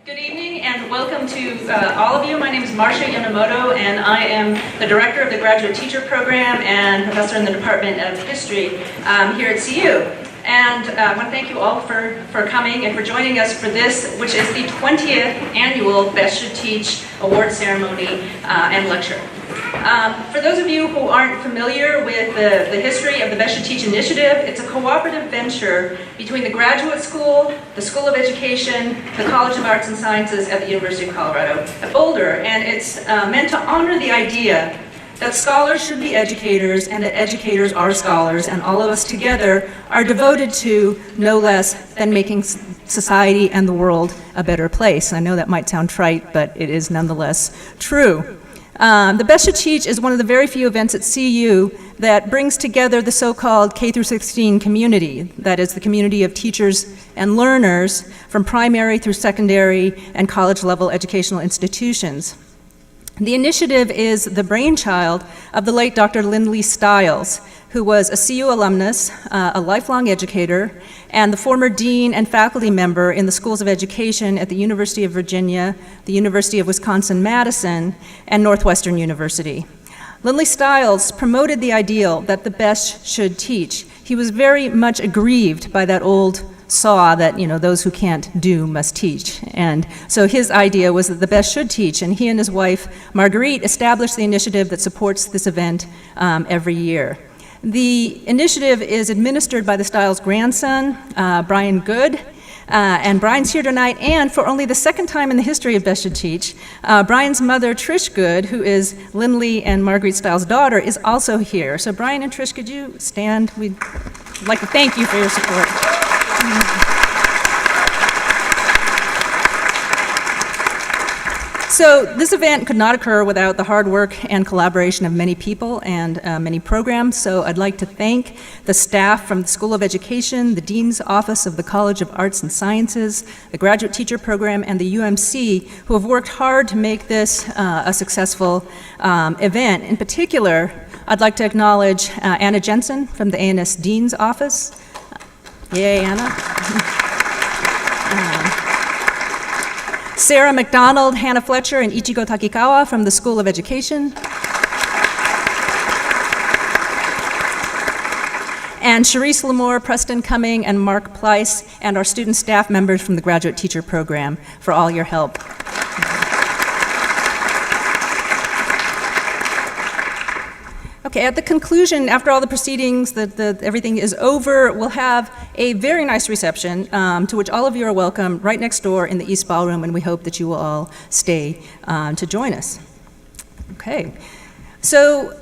Good evening and welcome to all of you. My name is Marcia Yonemoto and I am the Director of the Graduate Teacher Program and Professor in the Department of History here at CU. And I want to thank you all for coming and for joining us for this, which is the 20th Annual Best Should Teach Award Ceremony and Lecture. For those of you who aren't familiar with the history of the Best Should Teach initiative, it's a cooperative venture between the Graduate School, the School of Education, the College of Arts and Sciences at the University of Colorado at Boulder, and it's meant to honor the idea that scholars should be educators and that educators are scholars, and all of us together are devoted to no less than making society and the world a better place. I know that might sound trite, but it is nonetheless true. The Best Should Teach is one of the very few events at CU that brings together the so-called K-16 community, that is the community of teachers and learners from primary through secondary and college-level educational institutions. The initiative is the brainchild of the late Dr. Lindley Stiles, who was a CU alumnus, a lifelong educator, and the former dean and faculty member in the schools of education at the University of Virginia, the University of Wisconsin-Madison, and Northwestern University. Lindley Stiles promoted the ideal that the best should teach. He was very much aggrieved by that old saw that, those who can't do must teach. And so his idea was that the best should teach, and he and his wife, Marguerite, established the initiative that supports this event every year. The initiative is administered by the Stiles' grandson, Brian Good, and Brian's here tonight, and for only the second time in the history of Best Should Teach, Brian's mother, Trish Good, who is Lindley and Marguerite Stiles' daughter, is also here. So Brian and Trish, could you stand? We'd like to thank you for your support. So this event could not occur without the hard work and collaboration of many people and many programs. So I'd like to thank the staff from the School of Education, the Dean's Office of the College of Arts and Sciences, the Graduate Teacher Program, and the UMC, who have worked hard to make this a successful event. In particular, I'd like to acknowledge Anna Jensen from the ANS Dean's Office. Yay, Anna. Sarah McDonald, Hannah Fletcher, and Ichigo Takikawa from the School of Education. And Charisse Lamore, Preston Cumming, and Mark Pleiss, and our student staff members from the Graduate Teacher Program for all your help. Okay, at the conclusion, after all the proceedings, everything is over, we'll have a very nice reception to which all of you are welcome right next door in the East Ballroom, and we hope that you will all stay to join us. Okay, so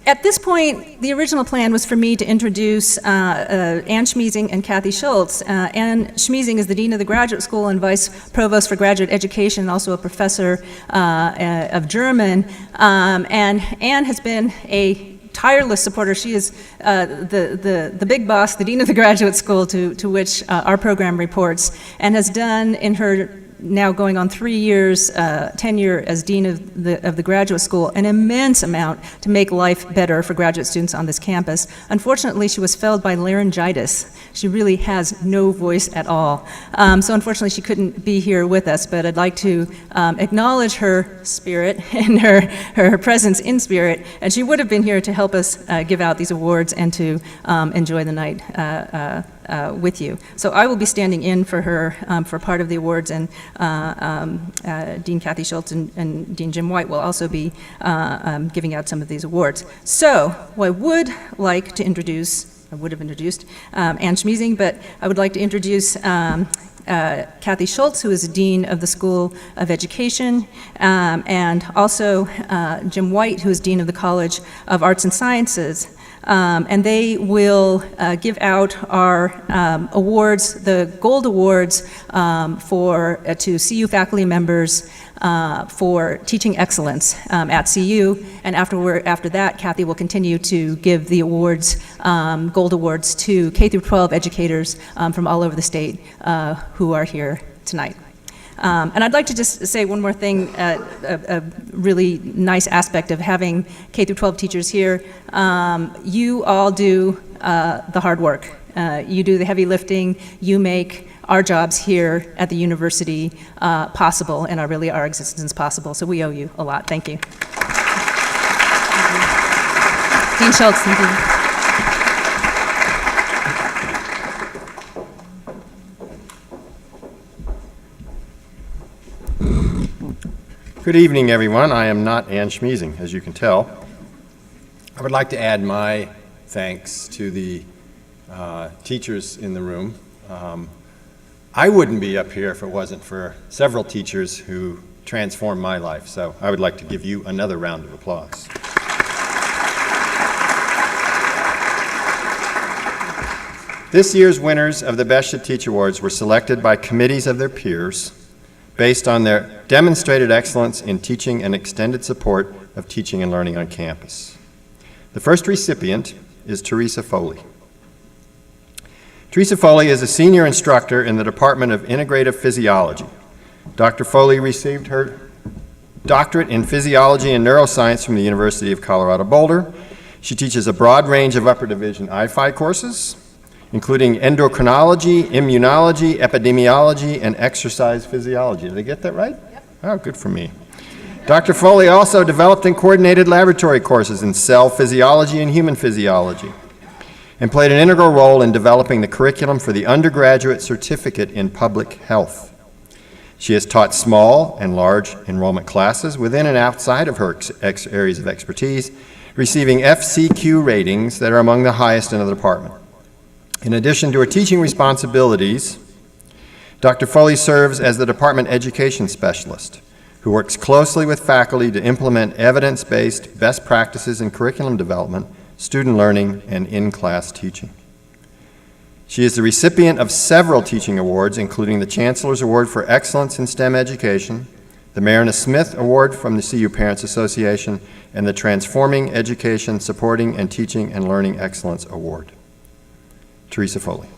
at this point, the original plan was for me to introduce Ann Schmiesing and Kathy Schultz. Ann Schmiesing is the Dean of the Graduate School and Vice Provost for Graduate Education, and also a professor of German. And Ann has been a tireless supporter. She is the big boss, the Dean of the Graduate School, to which our program reports, and has done in her now going on 3 years tenure as Dean of the Graduate School, an immense amount to make life better for graduate students on this campus. Unfortunately, she was felled by laryngitis. She really has no voice at all. So unfortunately, she couldn't be here with us, but I'd like to acknowledge her spirit and her presence in spirit, and she would have been here to help us give out these awards and to enjoy the night with you. So I will be standing in for her for part of the awards, and Dean Kathy Schultz and Dean Jim White will also be giving out some of these awards. So I would like to introduce, I would have introduced Ann Schmiesing, but I would like to introduce Kathy Schultz, who is Dean of the School of Education, and also Jim White, who is Dean of the College of Arts and Sciences. And they will give out our awards, the gold awards to CU faculty members for teaching excellence at CU. And after that, Kathy will continue to give the awards, gold awards, to K-12 educators from all over the state who are here tonight. And I'd like to just say one more thing, a really nice aspect of having K-12 teachers here. You all do the hard work. You do the heavy lifting. You make our jobs here at the university possible and our existence possible. So we owe you a lot. Thank you. Dean Schultz, thank you. Good evening, everyone. I am not Ann Schmeezing, as you can tell. I would like to add my thanks to the teachers in the room. I wouldn't be up here if it wasn't for several teachers who transformed my life, so I would like to give you another round of applause. This year's winners of the Best Should Teach Awards were selected by committees of their peers based on their demonstrated excellence in teaching and extended support of teaching and learning on campus. The first recipient is Teresa Foley. Teresa Foley is a senior instructor in the Department of Integrative Physiology. Dr. Foley received her doctorate in physiology and neuroscience from the University of Colorado Boulder. She teaches a broad range of upper division I-Phi courses, including endocrinology, immunology, epidemiology, and exercise physiology. Did I get that right? Yep. Oh, good for me. Dr. Foley also developed and coordinated laboratory courses in cell physiology and human physiology, and played an integral role in developing the curriculum for the undergraduate certificate in public health. She has taught small and large enrollment classes within and outside of her areas of expertise, receiving FCQ ratings that are among the highest in the department. In addition to her teaching responsibilities, Dr. Foley serves as the department education specialist, who works closely with faculty to implement evidence-based best practices in curriculum development, student learning, and in-class teaching. She is the recipient of several teaching awards, including the Chancellor's Award for Excellence in STEM Education, the Marina Smith Award from the CU Parents Association, and the Transforming Education, Supporting and Teaching and Learning Excellence Award. Teresa Foley.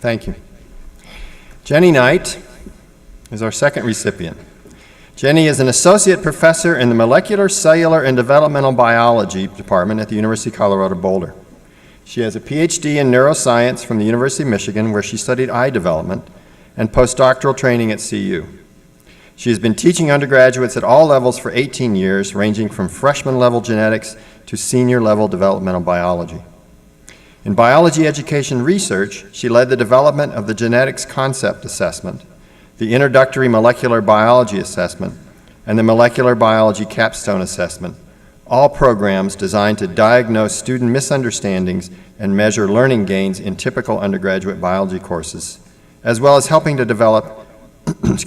Thank you. Jenny Knight is our second recipient. Jenny is an associate professor in the Molecular, Cellular, and Developmental Biology Department at the University of Colorado Boulder. She has a PhD in neuroscience from the University of Michigan, where she studied eye development, and postdoctoral training at CU. She has been teaching undergraduates at all levels for 18 years, ranging from freshman-level genetics to senior-level developmental biology. In biology education research, she led the development of the genetics concept assessment, the introductory molecular biology assessment, and the molecular biology capstone assessment, all programs designed to diagnose student misunderstandings and measure learning gains in typical undergraduate biology courses, as well as helping to develop, as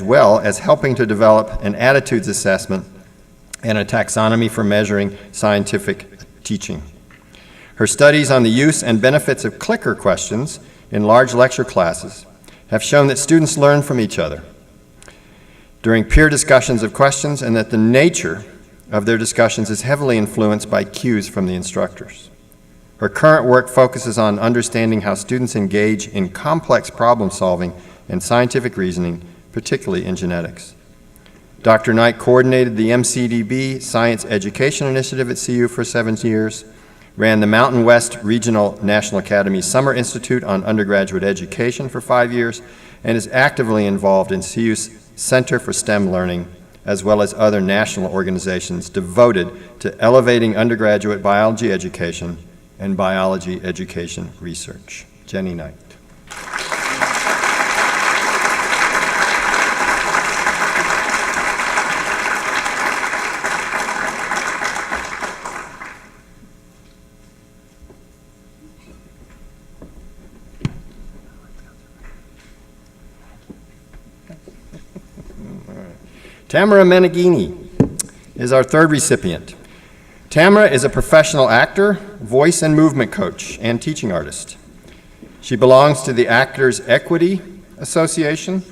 well as helping to develop an attitudes assessment and a taxonomy for measuring scientific teaching. Her studies on the use and benefits of clicker questions in large lecture classes have shown that students learn from each other during peer discussions of questions, and that the nature of their discussions is heavily influenced by cues from the instructors. Her current work focuses on understanding how students engage in complex problem solving and scientific reasoning, particularly in genetics. Dr. Knight coordinated the MCDB Science Education Initiative at CU for 7 years, ran the Mountain West Regional National Academy Summer Institute on Undergraduate Education for 5 years, and is actively involved in CU's Center for STEM Learning, as well as other national organizations devoted to elevating undergraduate biology education and biology education research. Jenny Knight. Tamara Meneghini is our third recipient. Tamara is a professional actor, voice and movement coach, and teaching artist. She belongs to the Actors Equity Association,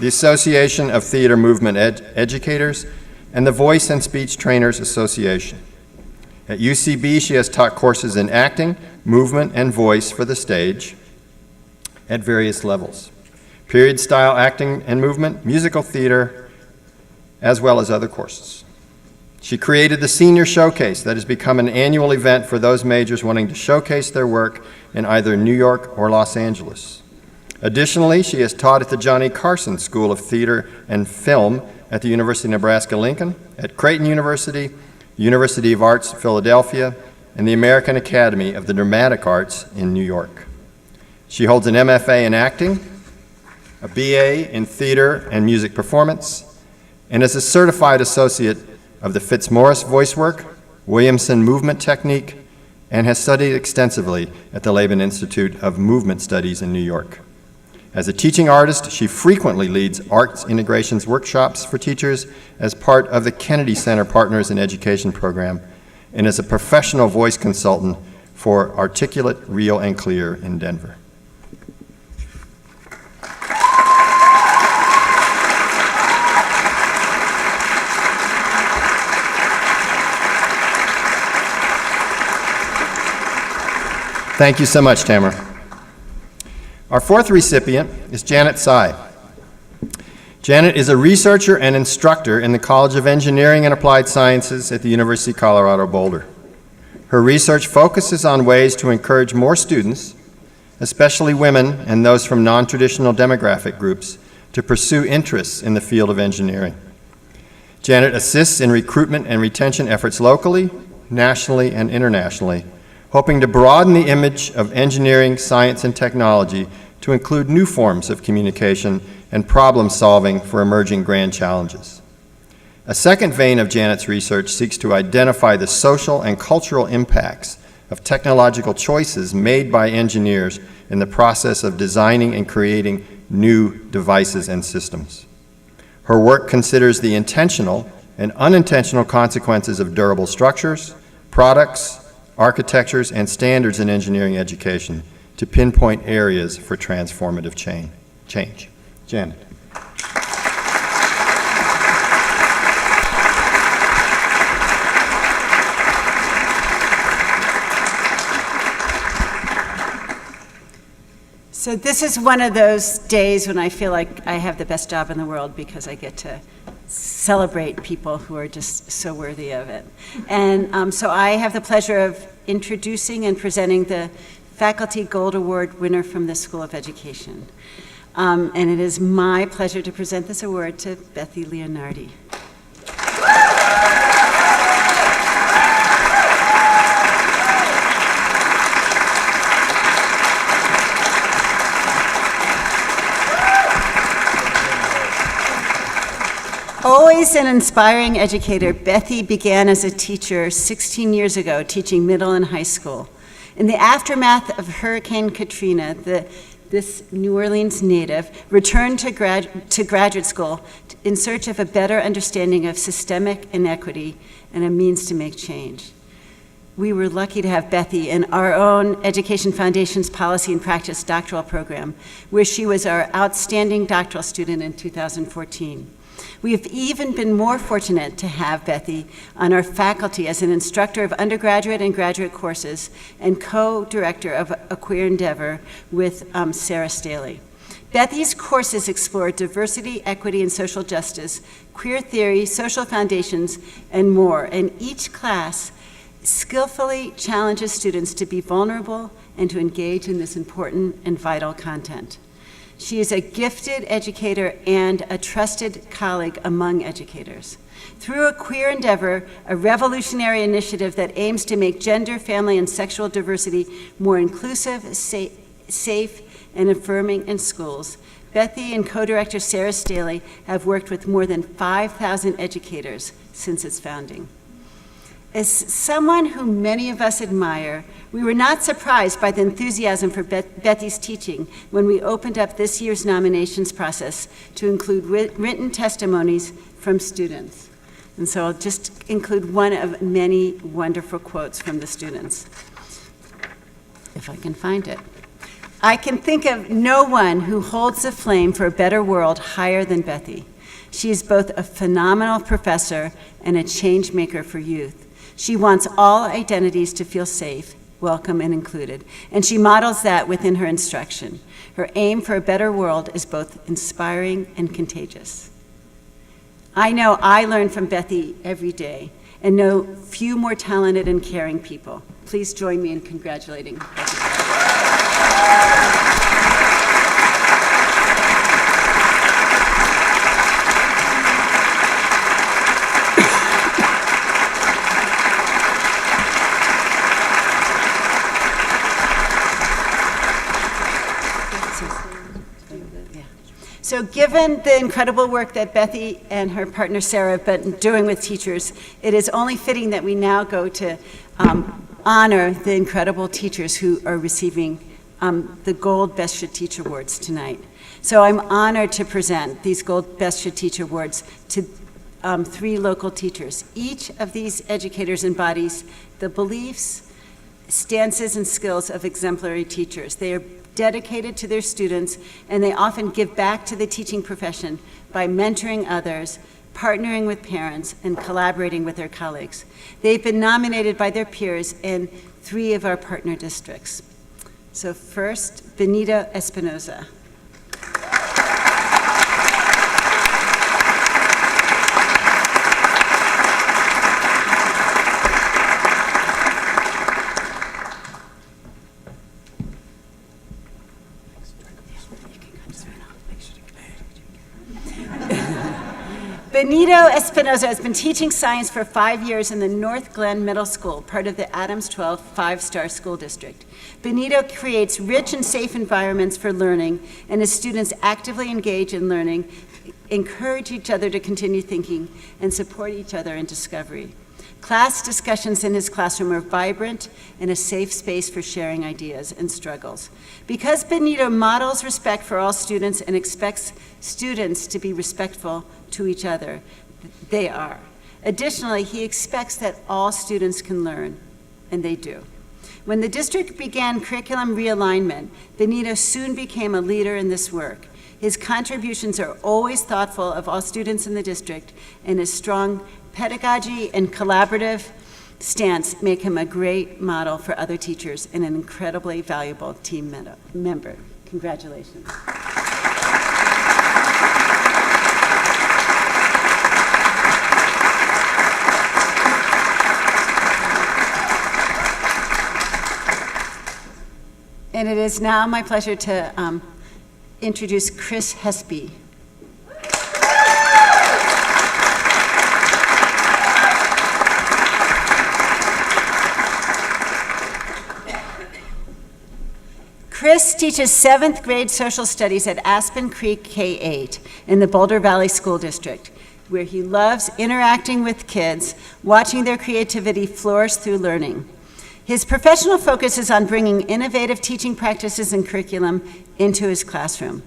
the Association of Theater Movement Educators, and the Voice and Speech Trainers Association. At UCB, she has taught courses in acting, movement, and voice for the stage at various levels. Period style acting and movement, musical theater, as well as other courses. She created the Senior Showcase that has become an annual event for those majors wanting to showcase their work in either New York or Los Angeles. Additionally, she has taught at the Johnny Carson School of Theater and Film at the University of Nebraska-Lincoln, at Creighton University, University of Arts, Philadelphia, and the American Academy of the Dramatic Arts in New York. She holds an MFA in acting, a BA in theater and music performance, and is a certified associate of the Fitzmaurice Voice Work, Williamson Movement Technique, and has studied extensively at the Laban Institute of Movement Studies in New York. As a teaching artist, she frequently leads arts integrations workshops for teachers as part of the Kennedy Center Partners in Education program, and is a professional voice consultant for Articulate, Real, and Clear in Denver. Thank you so much, Tamara. Our fourth recipient is Janet Tsai. Janet is a researcher and instructor in the College of Engineering and Applied Sciences at the University of Colorado Boulder. Her research focuses on ways to encourage more students, especially women and those from non-traditional demographic groups, to pursue interests in the field of engineering. Janet assists in recruitment and retention efforts locally, nationally, and internationally, hoping to broaden the image of engineering, science, and technology to include new forms of communication and problem solving for emerging grand challenges. A second vein of Janet's research seeks to identify the social and cultural impacts of technological choices made by engineers in the process of designing and creating new devices and systems. Her work considers the intentional and unintentional consequences of durable structures, products, architectures, and standards in engineering education to pinpoint areas for transformative change. Janet. So this is one of those days when I feel like I have the best job in the world because I get to celebrate people who are just so worthy of it. And so I have the pleasure of introducing and presenting the Faculty Gold Award winner from the School of Education. And it is my pleasure to present this award to Bethy Leonardi. Always an inspiring educator, Bethy began as a teacher 16 years ago, teaching middle and high school. In the aftermath of Hurricane Katrina, this New Orleans native returned to graduate school in search of a better understanding of systemic inequity and a means to make change. We were lucky to have Bethy in our own Education Foundation's Policy and Practice doctoral program, where she was our outstanding doctoral student in 2014. We have even been more fortunate to have Bethy on our faculty as an instructor of undergraduate and graduate courses and co-director of A Queer Endeavor with Sarah Staley. Bethy's courses explore diversity, equity, and social justice, queer theory, social foundations, and more, and each class skillfully challenges students to be vulnerable and to engage in this important and vital content. She is a gifted educator and a trusted colleague among educators. Through A Queer Endeavor, a revolutionary initiative that aims to make gender, family, and sexual diversity more inclusive, safe, and affirming in schools, Bethy and co-director Sarah Staley have worked with more than 5,000 educators since its founding. As someone who many of us admire, we were not surprised by the enthusiasm for Bethy's teaching when we opened up this year's nominations process to include written testimonies from students. And so I'll just include one of many wonderful quotes from the students, if I can find it. I can think of no one who holds the flame for a better world higher than Bethy. She is both a phenomenal professor and a change maker for youth. She wants all identities to feel safe, welcome, and included, and she models that within her instruction. Her aim for a better world is both inspiring and contagious. I know I learn from Bethy every day and know few more talented and caring people. Please join me in congratulating Bethy. So given the incredible work that Bethy and her partner Sarah have been doing with teachers, it is only fitting that we now go to honor the incredible teachers who are receiving the Gold Best Should Teach Awards tonight. So I'm honored to present these Gold Best Should Teach Awards to 3 local teachers. Each of these educators embodies the beliefs, stances, and skills of exemplary teachers. They are dedicated to their students, and they often give back to the teaching profession by mentoring others, partnering with parents, and collaborating with their colleagues. They've been nominated by their peers in 3 of our partner districts. So first, Benito Espinoza. Benito Espinoza has been teaching science for 5 years in the North Glen Middle School, part of the Adams 12 5-star school district. Benito creates rich and safe environments for learning, and his students actively engage in learning, encourage each other to continue thinking, and support each other in discovery. Class discussions in his classroom are vibrant and a safe space for sharing ideas and struggles. Because Benito models respect for all students and expects students to be respectful to each other, they are. Additionally, he expects that all students can learn, and they do. When the district began curriculum realignment, Benito soon became a leader in this work. His contributions are always thoughtful of all students in the district, and his strong pedagogy and collaborative stance make him a great model for other teachers and an incredibly valuable team member. Congratulations. And it is now my pleasure to introduce Chris Hespy. Chris teaches 7th grade social studies at Aspen Creek K-8 in the Boulder Valley School District, where he loves interacting with kids, watching their creativity flourish through learning. His professional focus is on bringing innovative teaching practices and curriculum into his classroom.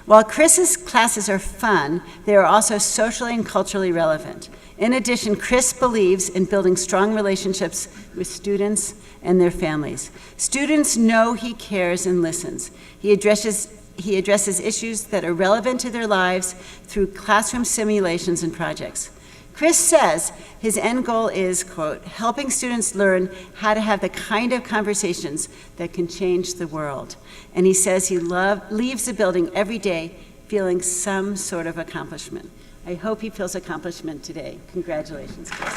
While Chris's classes are fun, they are also socially and culturally relevant. In addition, Chris believes in building strong relationships with students and their families. Students know he cares and listens. He addresses issues that are relevant to their lives through classroom simulations and projects. Chris says his end goal is, quote, helping students learn how to have the kind of conversations that can change the world. And he says he leaves the building every day feeling some sort of accomplishment. I hope he feels accomplishment today. Congratulations, Chris.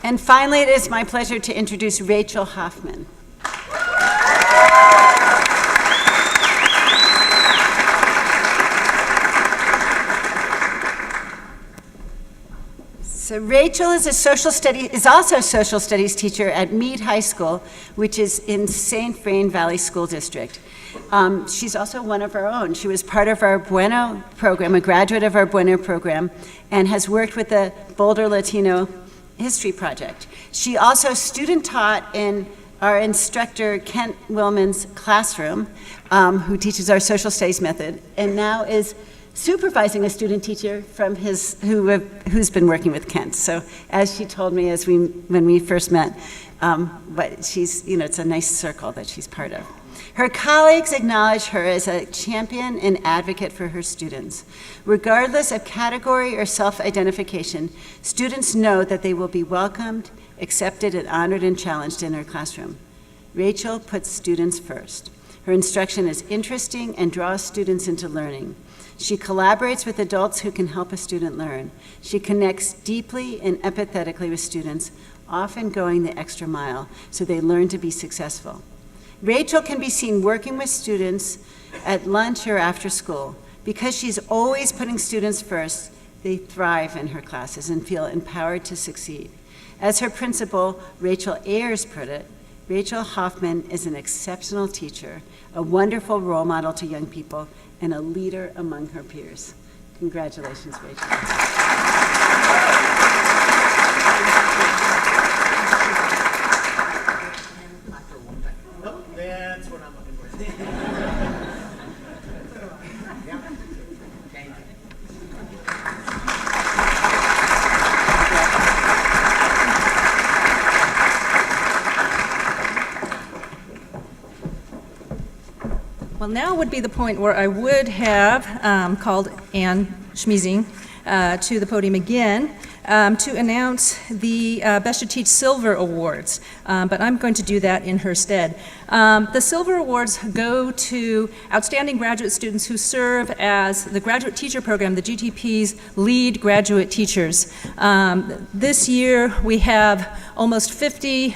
And finally, it is my pleasure to introduce Rachel Hoffman. So Rachel is also a social studies teacher at Meade High School, which is in St. Vrain Valley School District. She's also one of our own. She was part of our Bueno program, a graduate of our Bueno program, and has worked with the Boulder Latino History Project. She also student taught in our instructor Kent Willman's classroom, who teaches our social studies method, and now is supervising a student teacher from who's been working with Kent. So as she told me when we first met, But she's, it's a nice circle that she's part of. Her colleagues acknowledge her as a champion and advocate for her students. Regardless of category or self-identification, students know that they will be welcomed, accepted, and honored and challenged in her classroom. Rachel puts students first. Her instruction is interesting and draws students into learning. She collaborates with adults who can help a student learn. She connects deeply and empathetically with students, often going the extra mile so they learn to be successful. Rachel can be seen working with students at lunch or after school. Because she's always putting students first, they thrive in her classes and feel empowered to succeed. As her principal, Rachel Ayers, put it, Rachel Hoffman is an exceptional teacher, a wonderful role model to young people, and a leader among her peers. Congratulations, Rachel. That's what I'm looking for. Thank you. Well, now would be the point where I would have called Ann Schmiesing to the podium again to announce the Best to Teach Silver Awards, but I'm going to do that in her stead. The Silver Awards go to outstanding graduate students who serve as the graduate teacher program, the GTP's lead graduate teachers. This year we have almost 50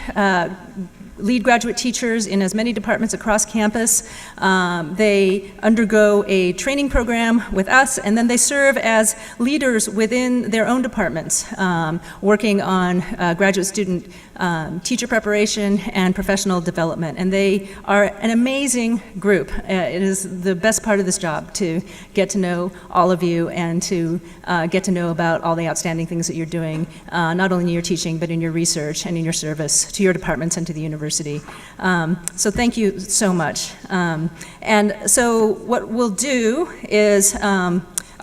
lead graduate teachers in as many departments across campus. They undergo a training program with us, and then they serve as leaders within their own departments, working on graduate student teacher preparation and professional development. And they are an amazing group. It is the best part of this job to get to know all of you and to get to know about all the outstanding things that you're doing, not only in your teaching, but in your research and in your service to your departments and to the university. So thank you so much. And so what we'll do is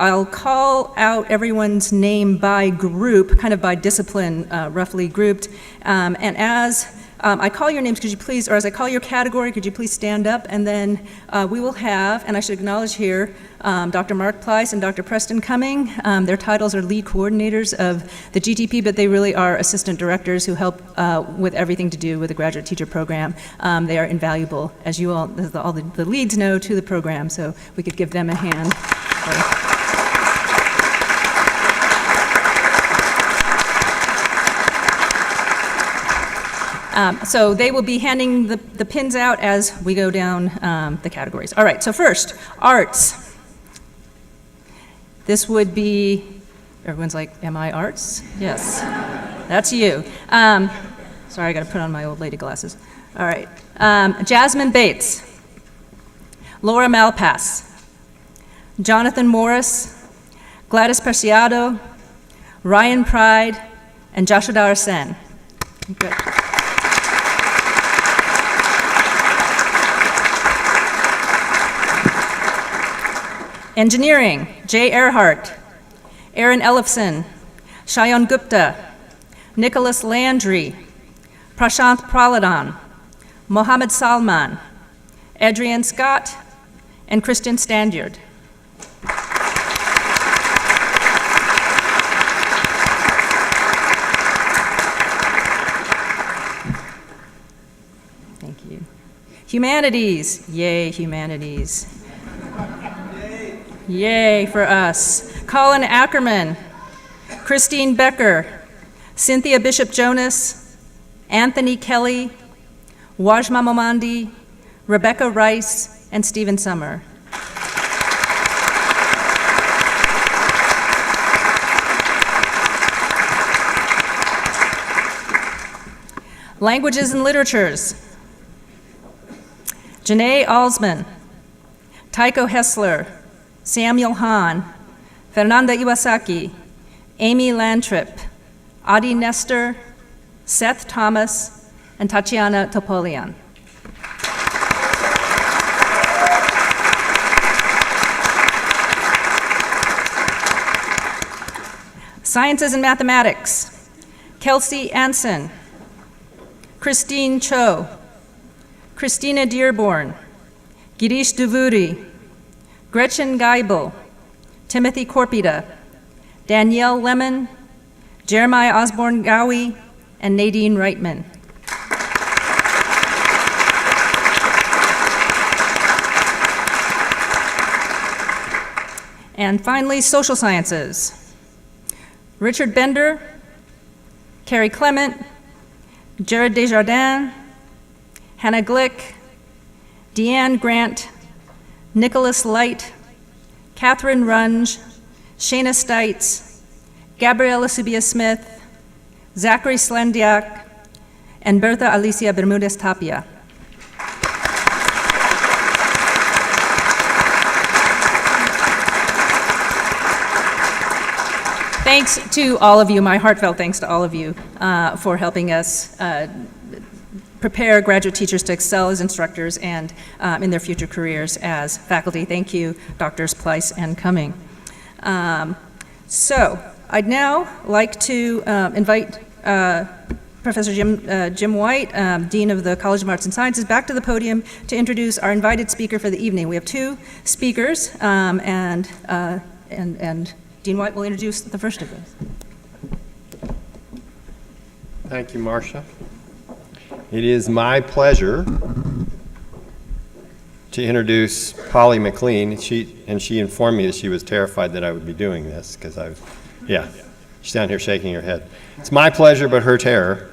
I'll call out everyone's name by group, kind of by discipline, roughly grouped. And as I call your names, could you please, or as I call your category, could you please stand up? And then we will have, and I should acknowledge here, Dr. Mark Pleiss and Dr. Preston Cumming. Their titles are lead coordinators of the GTP, but they really are assistant directors who help with everything to do with the graduate teacher program. They are invaluable, as you all the leads know, to the program, so we could give them a hand. So they will be handing the pins out as we go down the categories. All right, so first, arts. This would be, everyone's like, am I arts? Yes, that's you. Sorry, I gotta put on my old lady glasses. All right, Jasmine Bates, Laura Malpass, Jonathan Morris, Gladys Preciado, Ryan Pride, and Joshadar Sen. Good. Engineering, Jay Earhart, Aaron Ellefson, Shayan Gupta, Nicholas Landry, Prashant Praladhan, Mohammed Salman, Adrienne Scott, and Christian Standard. Thank you. Humanities, yay, humanities. Yay for us. Colin Ackerman, Christine Becker, Cynthia Bishop-Jonas, Anthony Kelly, Wajma Momandi, Rebecca Rice, and Stephen Summer. Languages and literatures. Janae Alsman, Tycho Hessler, Samuel Hahn, Fernanda Iwasaki, Amy Lantrip, Adi Nestor, Seth Thomas, and Tatiana Topolian. Sciences and mathematics, Kelsey Anson, Christine Cho, Christina Dearborn, Girish Duvuri, Gretchen Geibel, Timothy Corpita, Danielle Lemon, Jeremiah Osborne Gowie, and Nadine Reitman. And finally, social sciences. Richard Bender, Carrie Clement, Jared Desjardins, Hannah Glick, Deanne Grant, Nicholas Light, Catherine Runge, Shayna Stites, Gabriela Subia-Smith, Zachary Slendiak, and Bertha Alicia Bermudez Tapia. Thanks to all of you, my heartfelt thanks to all of you for helping us prepare graduate teachers to excel as instructors and in their future careers as faculty. Thank you, Drs. Pleiss and Cumming. So I'd now like to invite Professor Jim White, Dean of the College of Arts and Sciences, back to the podium to introduce our invited speaker for the evening. We have two speakers, and Dean White will introduce the first of those. Thank you, Marcia. It is my pleasure to introduce Polly McLean. She informed me that she was terrified that I would be doing this because she's down here shaking her head. It's my pleasure, but her terror,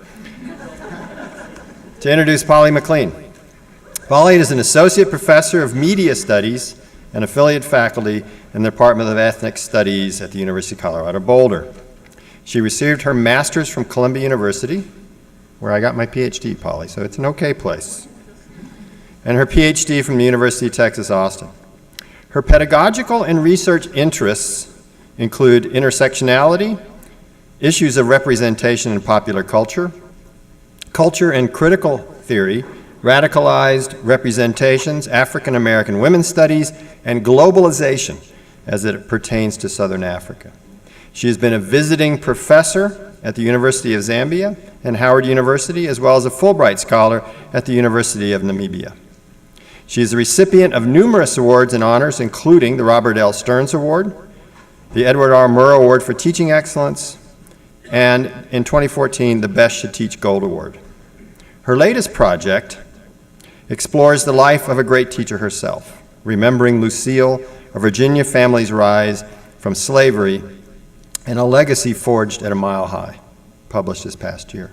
to introduce Polly McLean. Polly is an associate professor of media studies and affiliate faculty in the Department of Ethnic Studies at the University of Colorado Boulder. She received her master's from Columbia University, where I got my PhD, Polly, so it's an okay place, and her PhD from the University of Texas, Austin. Her pedagogical and research interests include intersectionality, issues of representation in popular culture, culture and critical theory, radicalized representations, African American women's studies, and globalization as it pertains to Southern Africa. She has been a visiting professor at the University of Zambia and Howard University, as well as a Fulbright scholar at the University of Namibia. She is a recipient of numerous awards and honors, including the Robert L. Stearns Award, the Edward R. Murrow Award for Teaching Excellence, and in 2014, the Best Should Teach Gold Award. Her latest project explores the life of a great teacher herself, remembering Lucille, a Virginia family's rise from slavery, and a legacy forged at a mile high, published this past year.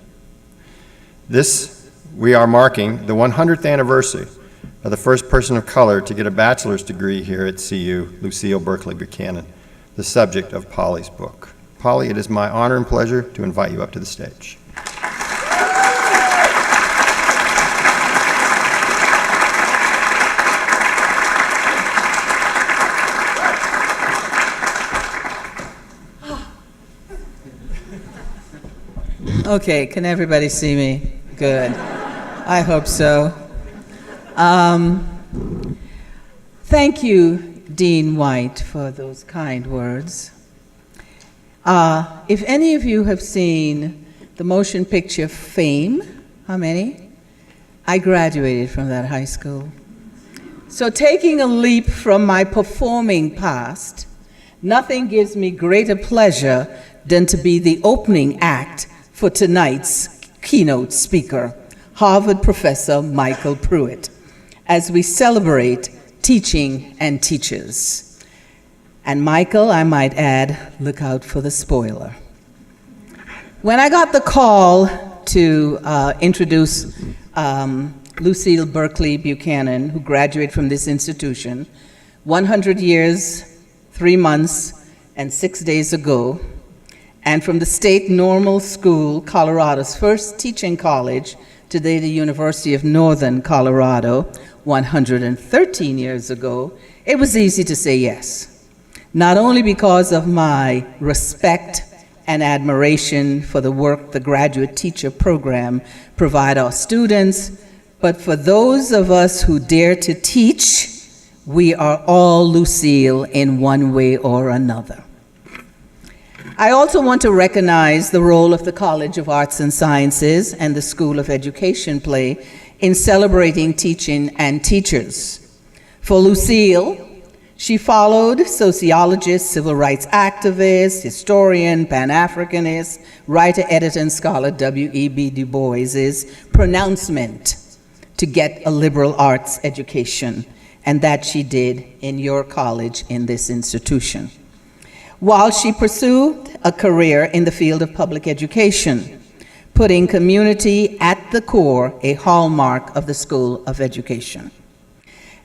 We are marking the 100th anniversary of the first person of color to get a bachelor's degree here at CU, Lucille Berkeley Buchanan, the subject of Polly's book. Polly, it is my honor and pleasure to invite you up to the stage. Okay, can everybody see me? Good. I hope so. Thank you, Dean White, for those kind words. If any of you have seen the motion picture Fame, how many? I graduated from that high school. So taking a leap from my performing past, nothing gives me greater pleasure than to be the opening act for tonight's keynote speaker, Harvard professor Michael Puett, as we celebrate teaching and teachers. And Michael, I might add, look out for the spoiler. When I got the call to introduce Lucille Berkeley Buchanan, who graduated from this institution 100 years, 3 months, and 6 days ago, and from the State Normal School, Colorado's first teaching college, today the University of Northern Colorado, 113 years ago, it was easy to say yes. Not only because of my respect and admiration for the work the graduate teacher program provide our students, but for those of us who dare to teach, we are all Lucille in one way or another. I also want to recognize the role of the College of Arts and Sciences and the School of Education play in celebrating teaching and teachers. For Lucille, she followed sociologist, civil rights activist, historian, Pan-Africanist, writer, editor, and scholar W.E.B. Du Bois's pronouncement to get a liberal arts education, and that she did in your college in this institution, while she pursued a career in the field of public education, putting community at the core, a hallmark of the School of Education.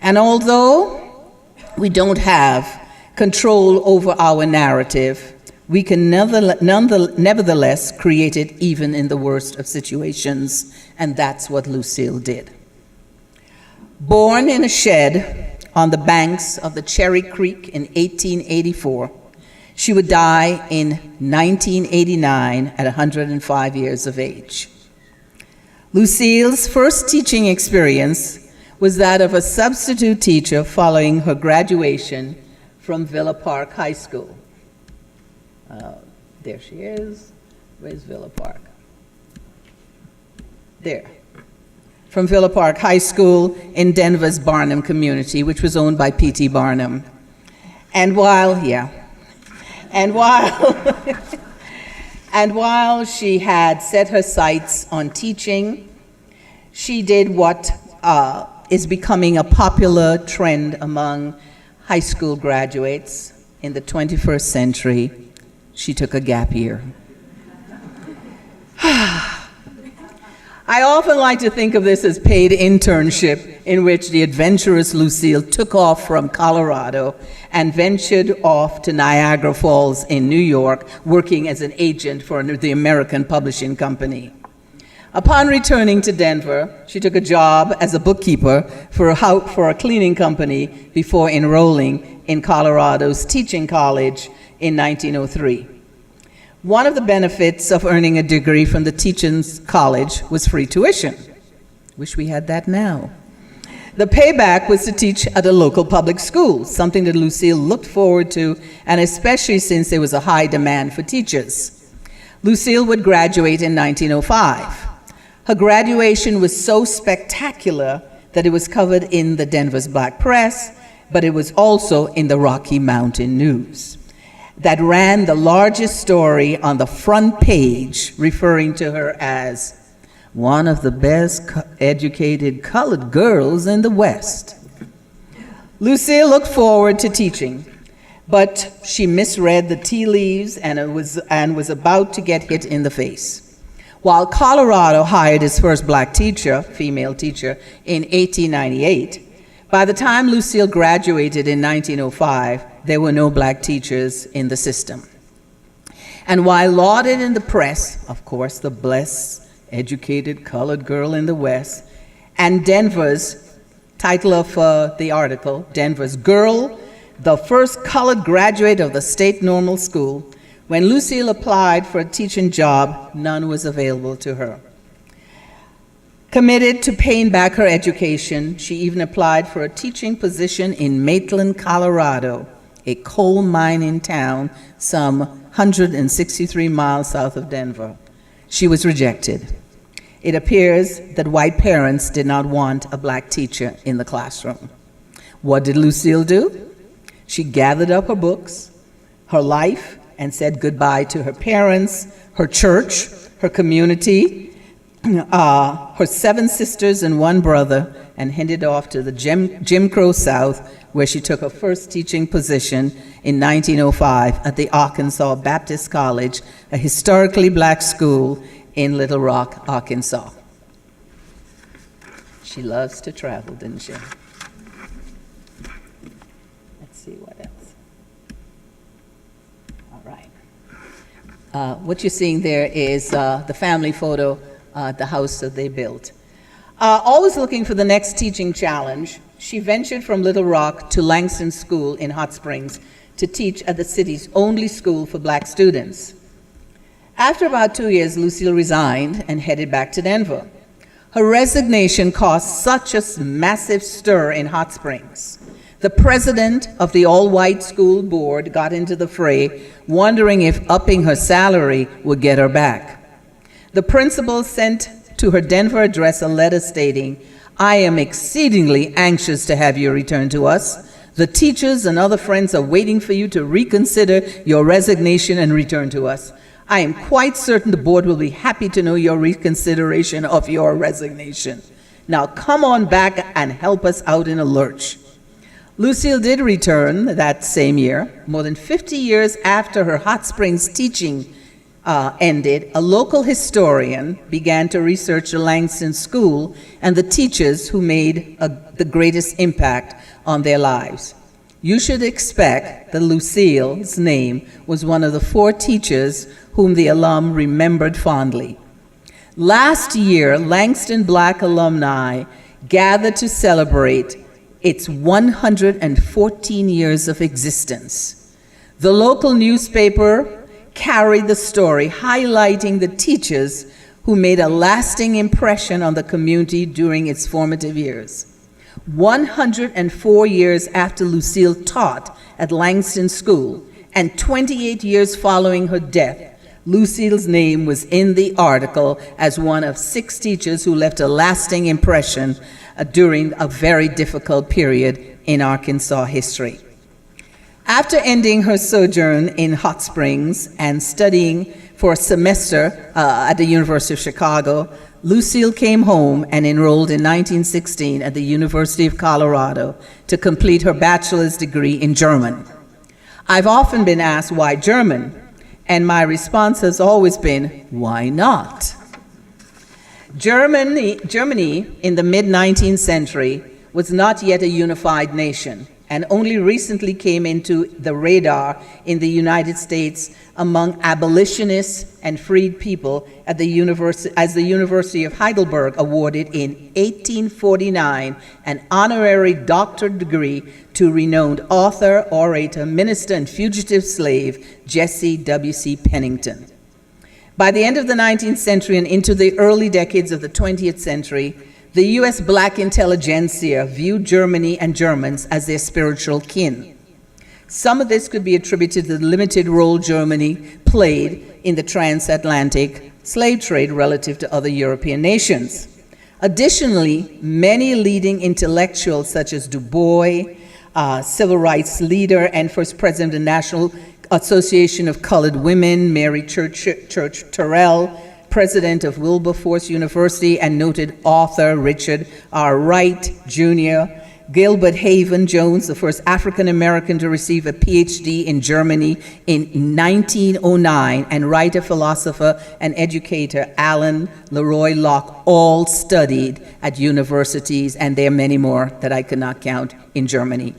And although we don't have control over our narrative, we can nevertheless create it even in the worst of situations, and that's what Lucille did. Born in a shed on the banks of the Cherry Creek in 1884, she would die in 1989 at 105 years of age. Lucille's first teaching experience was that of a substitute teacher following her graduation from Villa Park High School. There she is. Where's Villa Park? There. From Villa Park High School in Denver's Barnum community, which was owned by P.T. Barnum. And while she had set her sights on teaching, she did what is becoming a popular trend among high school graduates in the 21st century. She took a gap year. I often like to think of this as paid internship, in which the adventurous Lucille took off from Colorado and ventured off to Niagara Falls in New York, working as an agent for the American Publishing Company. Upon returning to Denver, she took a job as a bookkeeper for a cleaning company before enrolling in Colorado's teaching college in 1903. One of the benefits of earning a degree from the teaching college was free tuition. Wish we had that now. The payback was to teach at a local public school, something that Lucille looked forward to, and especially since there was a high demand for teachers. Lucille would graduate in 1905. Her graduation was so spectacular that it was covered in the Denver's Black Press, but it was also in the Rocky Mountain News, that ran the largest story on the front page, referring to her as one of the best educated colored girls in the West. Lucille looked forward to teaching, but she misread the tea leaves and was about to get hit in the face. While Colorado hired its first black teacher, female teacher, in 1898, by the time Lucille graduated in 1905, there were no black teachers in the system. And while lauded in the press, of course, the blessed, educated colored girl in the West, and Denver's title of the article, Denver's Girl, the first colored graduate of the state normal school, when Lucille applied for a teaching job, none was available to her. Committed to paying back her education, she even applied for a teaching position in Maitland, Colorado, a coal mining town some 163 miles south of Denver. She was rejected. It appears that white parents did not want a black teacher in the classroom. What did Lucille do? She gathered up her books, her life, and said goodbye to her parents, her church, her community, her 7 sisters and 1 brother, and headed off to the Jim Crow South, where she took her first teaching position in 1905 at the Arkansas Baptist College, a historically black school in Little Rock, Arkansas. She loves to travel, didn't she? Let's see what else. All right. What you're seeing there is the family photo, the house that they built. Always looking for the next teaching challenge, she ventured from Little Rock to Langston School in Hot Springs to teach at the city's only school for black students. After about 2 years, Lucille resigned and headed back to Denver. Her resignation caused such a massive stir in Hot Springs The president of the all-white school board got into the fray, wondering if upping her salary would get her back. The principal sent to her Denver address a letter stating, "I am exceedingly anxious to have you return to us. The teachers and other friends are waiting for you to reconsider your resignation and return to us. I am quite certain the board will be happy to know your reconsideration of your resignation. Now come on back and help us out in a lurch." Lucille did return that same year. More than 50 years after her Hot Springs teaching ended, a local historian began to research the Langston School and the teachers who made the greatest impact on their lives. You should expect that Lucille's name was one of the 4 teachers whom the alum remembered fondly. Last year, Langston Black alumni gathered to celebrate its 114 years of existence. The local newspaper carried the story, highlighting the teachers who made a lasting impression on the community during its formative years. 104 years after Lucille taught at Langston School, and 28 years following her death, Lucille's name was in the article as one of 6 teachers who left a lasting impression during a very difficult period in Arkansas history. After ending her sojourn in Hot Springs and studying for a semester at the University of Chicago, Lucille came home and enrolled in 1916 at the University of Colorado to complete her bachelor's degree in German. I've often been asked why German, and my response has always been, why not? Germany in the mid-19th century was not yet a unified nation, and only recently came into the radar in the United States among abolitionists and freed people at the University of Heidelberg awarded in 1849 an honorary doctorate degree to renowned author, orator, minister, and fugitive slave Jesse W.C. Pennington. By the end of the 19th century and into the early decades of the 20th century, the U.S. black intelligentsia viewed Germany and Germans as their spiritual kin. Some of this could be attributed to the limited role Germany played in the transatlantic slave trade relative to other European nations. Additionally, many leading intellectuals such as Du Bois, civil rights leader and first president of the National Association of Colored Women, Mary Church Terrell, president of Wilberforce University, and noted author Richard R. Wright, Jr., Gilbert Haven Jones, the first African American to receive a PhD in Germany in 1909, and writer, philosopher, and educator Alan Leroy Locke all studied at universities, and there are many more that I could not count in Germany.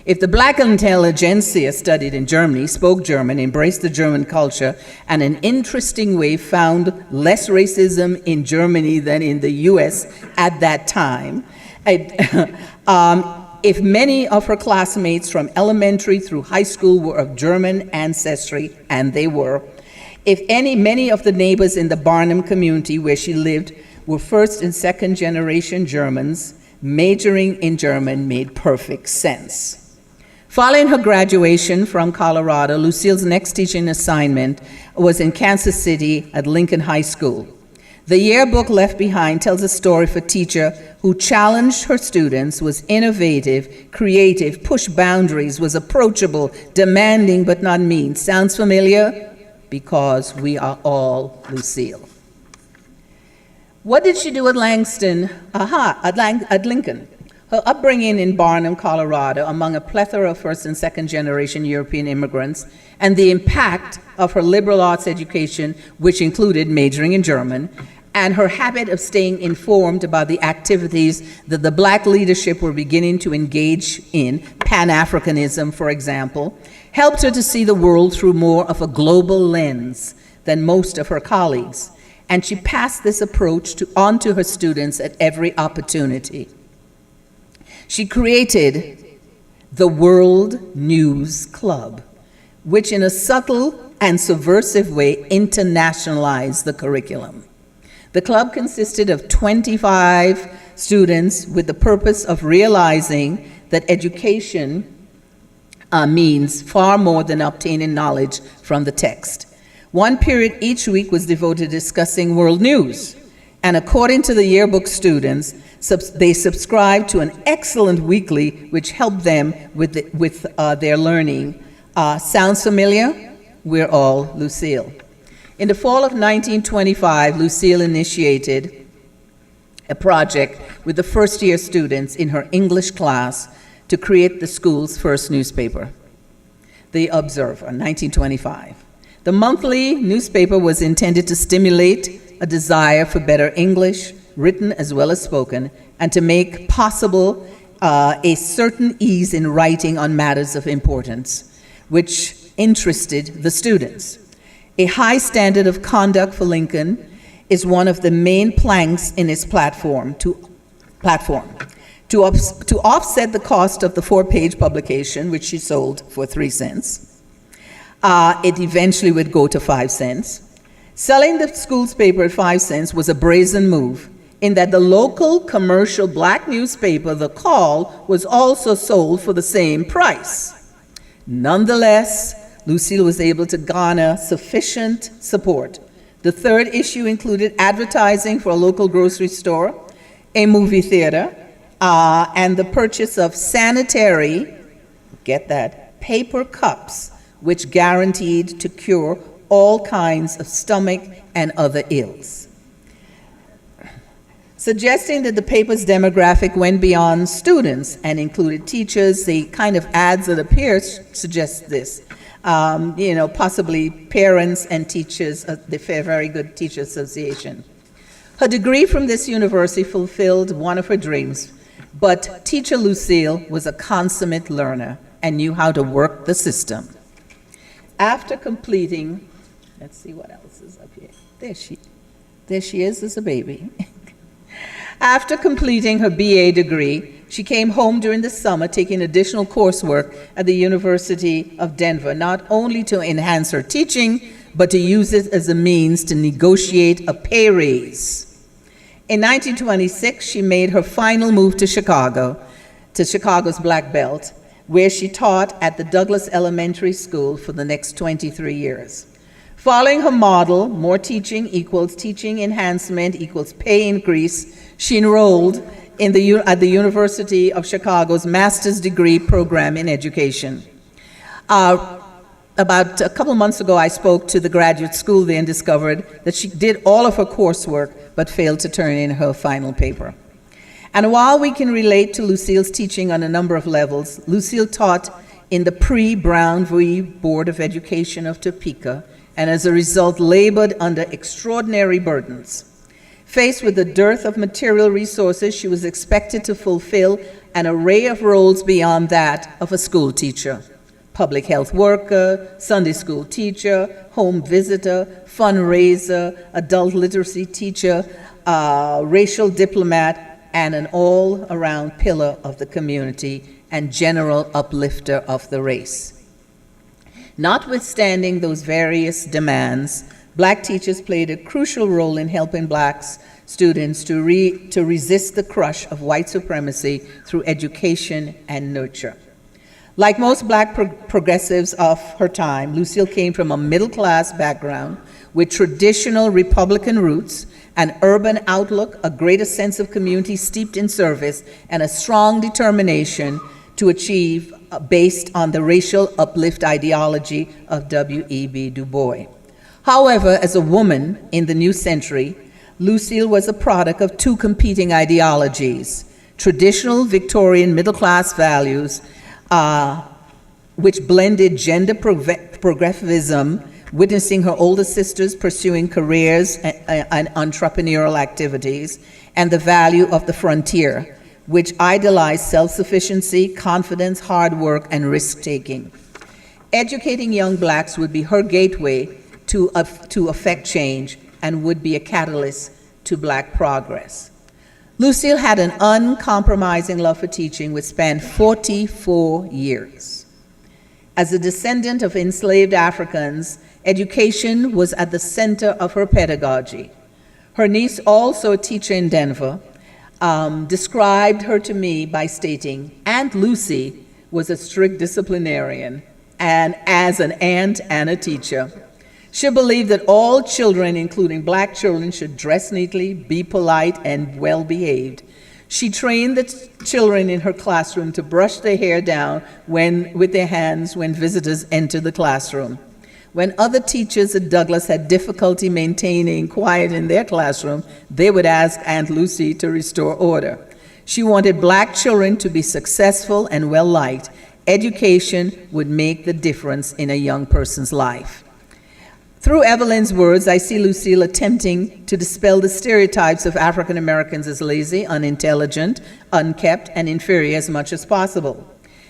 If the black intelligentsia studied in Germany, spoke German, embraced the German culture, and in an interesting way found less racism in Germany than in the US at that time, if many of her classmates from elementary through high school were of German ancestry, and they were, many of the neighbors in the Barnum community where she lived were first and second generation Germans, majoring in German made perfect sense. Following her graduation from Colorado, Lucille's next teaching assignment was in Kansas City at Lincoln High School. The yearbook left behind tells a story of a teacher who challenged her students, was innovative, creative, pushed boundaries, was approachable, demanding but not mean. Sounds familiar? Because we are all Lucille. What did she do at Langston? At Lincoln. Her upbringing in Barnum, Colorado, among a plethora of first and second generation European immigrants, and the impact of her liberal arts education, which included majoring in German, and her habit of staying informed about the activities that the black leadership were beginning to engage in, Pan-Africanism, for example, helped her to see the world through more of a global lens than most of her colleagues, and she passed this approach on to her students at every opportunity. She created the World News Club, which in a subtle and subversive way internationalized the curriculum. The club consisted of 25 students with the purpose of realizing that education means far more than obtaining knowledge from the text. One period each week was devoted to discussing world news, and according to the yearbook students, they subscribed to an excellent weekly which helped them with their learning. Sounds familiar? We're all Lucille. In the fall of 1925, Lucille initiated a project with the first-year students in her English class to create the school's first newspaper, The Observer, 1925. The monthly newspaper was intended to stimulate a desire for better English, written as well as spoken, and to make possible a certain ease in writing on matters of importance, which interested the students. A high standard of conduct for Lincoln is one of the main planks in its platform. To offset the cost of the 4-page publication, which she sold for 3 cents, it eventually would go to 5 cents. Selling the school's paper at 5 cents was a brazen move, in that the local commercial black newspaper, The Call, was also sold for the same price. Nonetheless, Lucille was able to garner sufficient support. The third issue included advertising for a local grocery store, a movie theater, and the purchase of sanitary, get that, paper cups, which guaranteed to cure all kinds of stomach and other ills. Suggesting that the paper's demographic went beyond students and included teachers, the kind of ads that appear suggest this. Possibly parents and teachers, the Very Good Teacher Association. Her degree from this university fulfilled one of her dreams, but teacher Lucille was a consummate learner and knew how to work the system. After completing, let's see what else is up here. There she is as a baby. After completing her BA degree, she came home during the summer taking additional coursework at the University of Denver, not only to enhance her teaching, but to use it as a means to negotiate a pay raise. In 1926, she made her final move to Chicago's Black Belt, where she taught at the Douglas Elementary School for the next 23 years. Following her model, more teaching equals teaching enhancement equals pay increase, she enrolled at the University of Chicago's master's degree program in education. About a couple months ago, I spoke to the graduate school there and discovered that she did all of her coursework but failed to turn in her final paper. And while we can relate to Lucille's teaching on a number of levels, Lucille taught in the pre-Brown v. Board of Education of Topeka, and as a result labored under extraordinary burdens. Faced with the dearth of material resources, she was expected to fulfill an array of roles beyond that of a school teacher: public health worker, Sunday school teacher, home visitor, fundraiser, adult literacy teacher, racial diplomat, and an all-around pillar of the community and general uplifter of the race. Notwithstanding those various demands, Black teachers played a crucial role in helping Black students to resist the crush of white supremacy through education and nurture. Like most Black progressives of her time, Lucille came from a middle-class background with traditional Republican roots, an urban outlook, a greater sense of community steeped in service, and a strong determination to achieve based on the racial uplift ideology of W.E.B. Du Bois. However, as a woman in the new century, Lucille was a product of two competing ideologies: traditional Victorian middle-class values, which blended gender progressivism, witnessing her older sisters pursuing careers and entrepreneurial activities, and the value of the frontier, which idolized self-sufficiency, confidence, hard work, and risk-taking. Educating young Blacks would be her gateway to affect change and would be a catalyst to Black progress. Lucille had an uncompromising love for teaching, which spanned 44 years. As a descendant of enslaved Africans, education was at the center of her pedagogy. Her niece, also a teacher in Denver, described her to me by stating, Aunt Lucy was a strict disciplinarian, and as an aunt and a teacher. She believed that all children, including black children, should dress neatly, be polite, and well-behaved. She trained the children in her classroom to brush their hair down with their hands when visitors entered the classroom. When other teachers at Douglas had difficulty maintaining quiet in their classroom, they would ask Aunt Lucy to restore order. She wanted black children to be successful and well-liked. Education would make the difference in a young person's life. Through Evelyn's words, I see Lucille attempting to dispel the stereotypes of African Americans as lazy, unintelligent, unkept, and inferior as much as possible.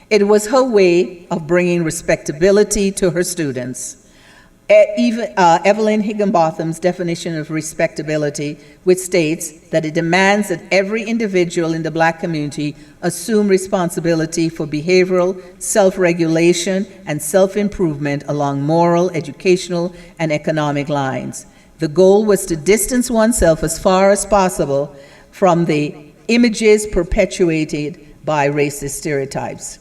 It was her way of bringing respectability to her students. Evelyn Higginbotham's definition of respectability, which states that it demands that every individual in the black community assume responsibility for behavioral, self-regulation, and self-improvement along moral, educational, and economic lines. The goal was to distance oneself as far as possible from the images perpetuated by racist stereotypes.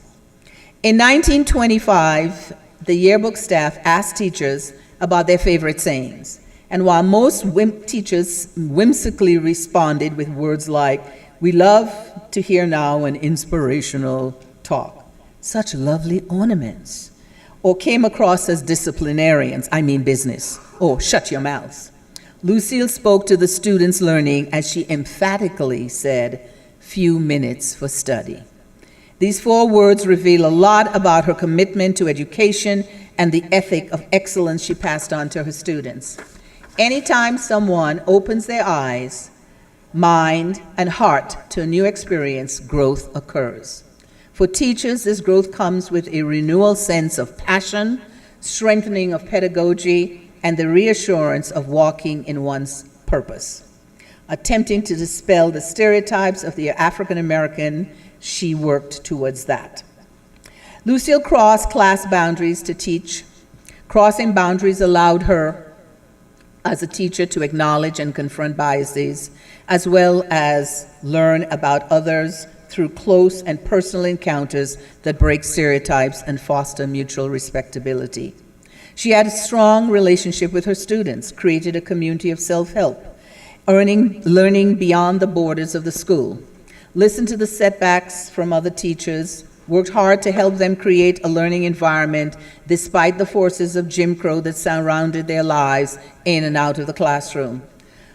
In 1925, the yearbook staff asked teachers about their favorite sayings. And while most teachers whimsically responded with words like, "We love to hear now an inspirational talk, such lovely ornaments," or came across as disciplinarians, I mean business, or "shut your mouth," Lucille spoke to the students' learning as she emphatically said, "few minutes for study." These 4 words reveal a lot about her commitment to education and the ethic of excellence she passed on to her students. Anytime someone opens their eyes, mind, and heart to a new experience, growth occurs. For teachers, this growth comes with a renewal sense of passion, strengthening of pedagogy, and the reassurance of walking in one's purpose. Attempting to dispel the stereotypes of the African American, she worked towards that. Lucille crossed class boundaries to teach. Crossing boundaries allowed her, as a teacher, to acknowledge and confront biases, as well as learn about others through close and personal encounters that break stereotypes and foster mutual respectability. She had a strong relationship with her students, created a community of self-help, learning beyond the borders of the school, listened to the setbacks from other teachers, worked hard to help them create a learning environment despite the forces of Jim Crow that surrounded their lives in and out of the classroom.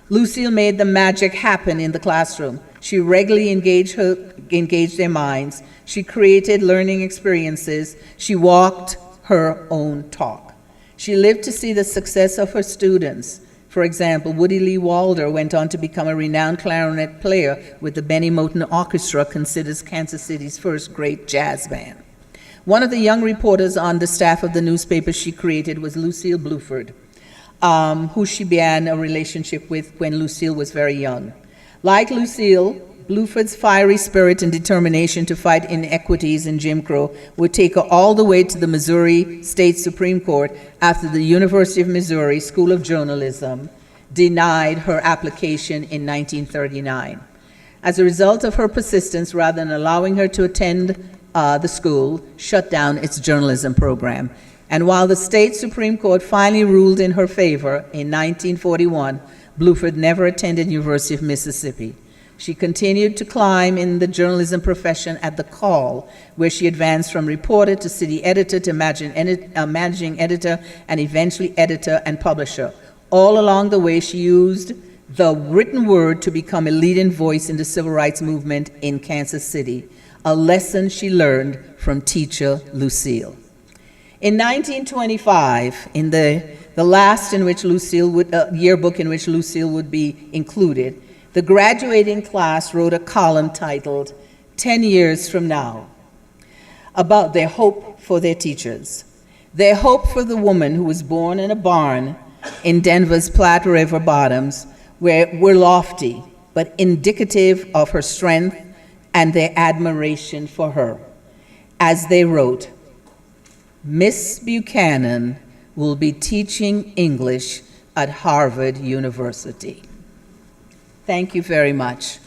Lucille made the magic happen in the classroom. She regularly engaged their minds. She created learning experiences. She walked her own talk. She lived to see the success of her students. For example, Woody Lee Walder went on to become a renowned clarinet player with the Benny Moten Orchestra, considered Kansas City's first great jazz band. One of the young reporters on the staff of the newspaper she created was Lucille Bluford, who she began a relationship with when Lucille was very young. Like Lucille, Bluford's fiery spirit and determination to fight inequities in Jim Crow would take her all the way to the Missouri State Supreme Court after the University of Missouri School of Journalism denied her application in 1939. As a result of her persistence, rather than allowing her to attend the school, shut down its journalism program. And while the State Supreme Court finally ruled in her favor in 1941, Bluford never attended University of Mississippi. She continued to climb in the journalism profession at the Call, where she advanced from reporter to city editor to managing editor, and eventually editor and publisher. All along the way, she used the written word to become a leading voice in the civil rights movement in Kansas City, a lesson she learned from teacher Lucille. In 1925, in the last in which Lucille would, yearbook in which Lucille would be included, the graduating class wrote a column titled 10 Years From Now about their hope for their teachers. Their hope for the woman who was born in a barn in Denver's Platte River bottoms were lofty, but indicative of her strength and their admiration for her. As they wrote, "Miss Buchanan will be teaching English at Harvard University." Thank you very much.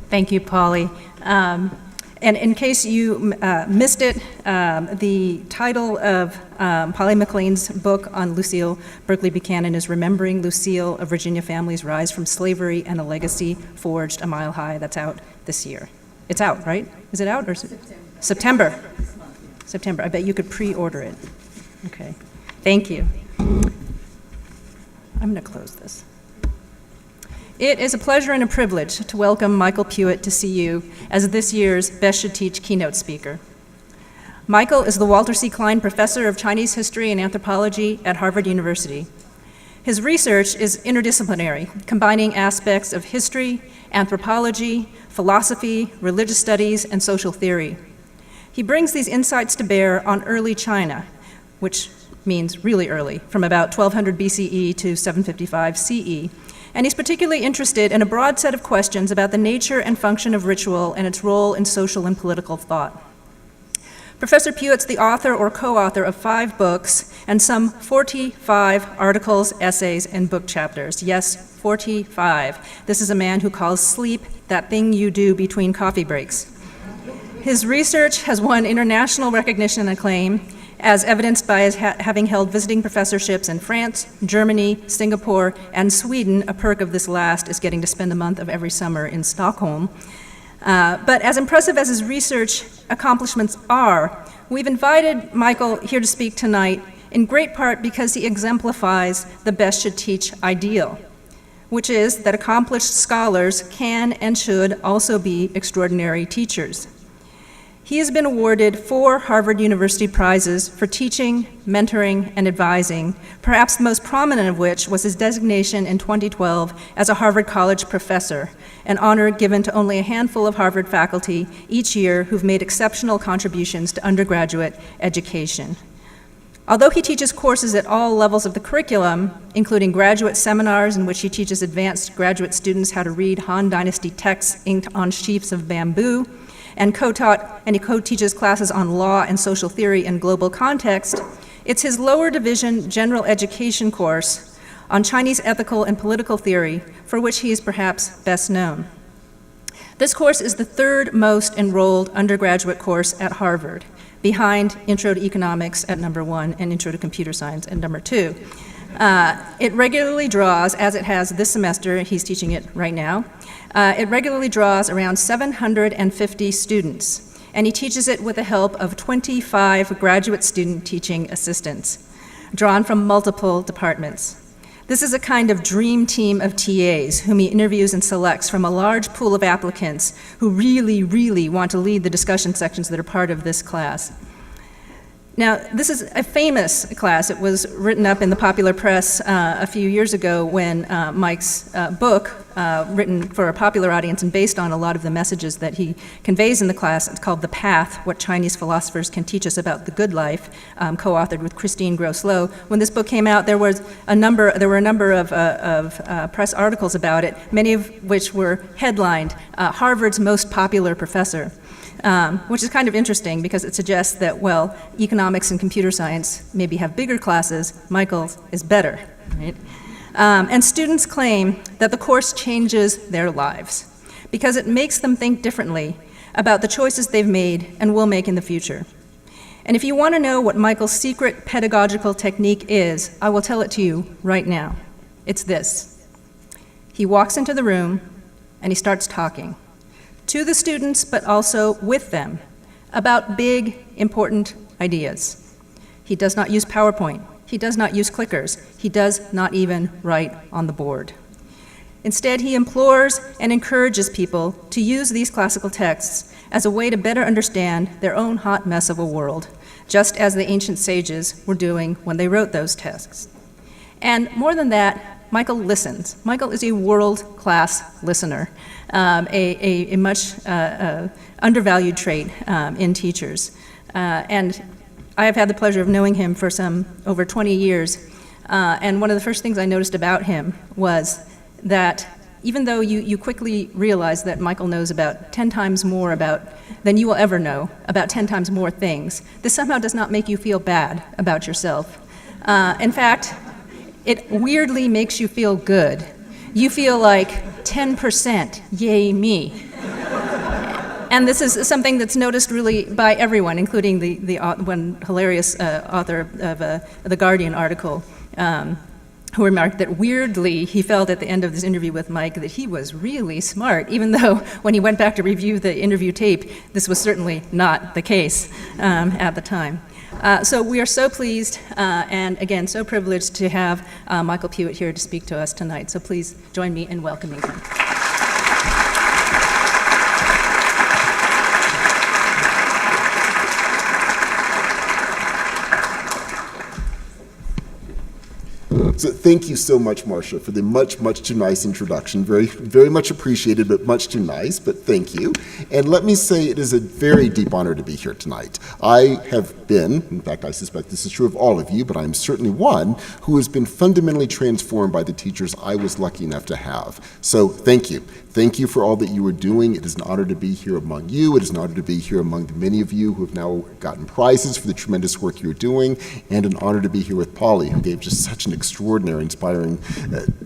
Thank you, Polly. And in case you missed it, the title of Polly McLean's book on Lucille Berkeley Buchanan is Remembering Lucille, A Virginia Family's Rise from Slavery and a Legacy Forged a Mile High. That's out this year. It's out, right? Is it out or is it? September. September. I bet you could pre-order it. Okay. Thank you. I'm going to close this. It is a pleasure and a privilege to welcome Michael Puett to CU as this year's Best Should Teach keynote speaker. Michael is the Walter C. Klein Professor of Chinese History and Anthropology at Harvard University. His research is interdisciplinary, combining aspects of history, anthropology, philosophy, religious studies, and social theory. He brings these insights to bear on early China, which means really early, from about 1200 BCE to 755 CE, and he's particularly interested in a broad set of questions about the nature and function of ritual and its role in social and political thought. Professor Puett's the author or co-author of 5 books and some 45 articles, essays, and book chapters. Yes, 45. This is a man who calls sleep that thing you do between coffee breaks. His research has won international recognition and acclaim, as evidenced by his having held visiting professorships in France, Germany, Singapore, and Sweden. A perk of this last is getting to spend a month of every summer in Stockholm. But as impressive as his research accomplishments are, we've invited Michael here to speak tonight in great part because he exemplifies the best should teach ideal, which is that accomplished scholars can and should also be extraordinary teachers. He has been awarded 4 Harvard University prizes for teaching, mentoring, and advising, perhaps the most prominent of which was his designation in 2012 as a Harvard College professor, an honor given to only a handful of Harvard faculty each year who've made exceptional contributions to undergraduate education. Although he teaches courses at all levels of the curriculum, including graduate seminars in which he teaches advanced graduate students how to read Han Dynasty texts inked on sheafs of bamboo, and he co-teaches classes on law and social theory in global context, it's his lower division general education course on Chinese ethical and political theory for which he is perhaps best known. This course is the 3rd most enrolled undergraduate course at Harvard, behind Intro to Economics at number 1 and Intro to Computer Science at number 2. It regularly draws, as it has this semester, he's teaching it right now, it regularly draws around 750 students, and he teaches it with the help of 25 graduate student teaching assistants, drawn from multiple departments. This is a kind of dream team of TAs whom he interviews and selects from a large pool of applicants who really, really want to lead the discussion sections that are part of this class. Now, this is a famous class. It was written up in the popular press a few years ago when Mike's book, written for a popular audience and based on a lot of the messages that he conveys in the class, it's called The Path, What Chinese Philosophers Can Teach Us About the Good Life, co-authored with Christine Gross-Low. When this book came out, there were a number of press articles about it, many of which were headlined, Harvard's Most Popular Professor. Which is kind of interesting because it suggests that, well, economics and computer science maybe have bigger classes, Michael's is better, right? And students claim that the course changes their lives because it makes them think differently about the choices they've made and will make in the future. And if you want to know what Michael's secret pedagogical technique is, I will tell it to you right now. It's this. He walks into the room and he starts talking to the students, but also with them, about big, important ideas. He does not use PowerPoint. He does not use clickers. He does not even write on the board. Instead, he implores and encourages people to use these classical texts as a way to better understand their own hot mess of a world, just as the ancient sages were doing when they wrote those texts. And more than that, Michael listens. Michael is a world-class listener, a much undervalued trait in teachers. And I have had the pleasure of knowing him for over 20 years. And one of the first things I noticed about him was that even though you quickly realize that Michael knows about 10 times more than you will ever know, about 10 times more things, this somehow does not make you feel bad about yourself. In fact, it weirdly makes you feel good. You feel like 10%, yay me. And this is something that's noticed really by everyone, including the one hilarious author of the Guardian article, who remarked that weirdly he felt at the end of this interview with Mike that he was really smart, even though when he went back to review the interview tape, this was certainly not the case at the time. So we are so pleased and again so privileged to have Michael Puett here to speak to us tonight. So please join me in welcoming him. So thank you so much, Marcia, for the much too nice introduction. Very much appreciated, but much too nice, but thank you. And let me say it is a very deep honor to be here tonight. I have been, in fact, I suspect this is true of all of you, but I'm certainly one who has been fundamentally transformed by the teachers I was lucky enough to have. So thank you. Thank you for all that you are doing. It is an honor to be here among you. It is an honor to be here among the many of you who have now gotten prizes for the tremendous work you're doing, and an honor to be here with Polly, who gave just such an extraordinary, inspiring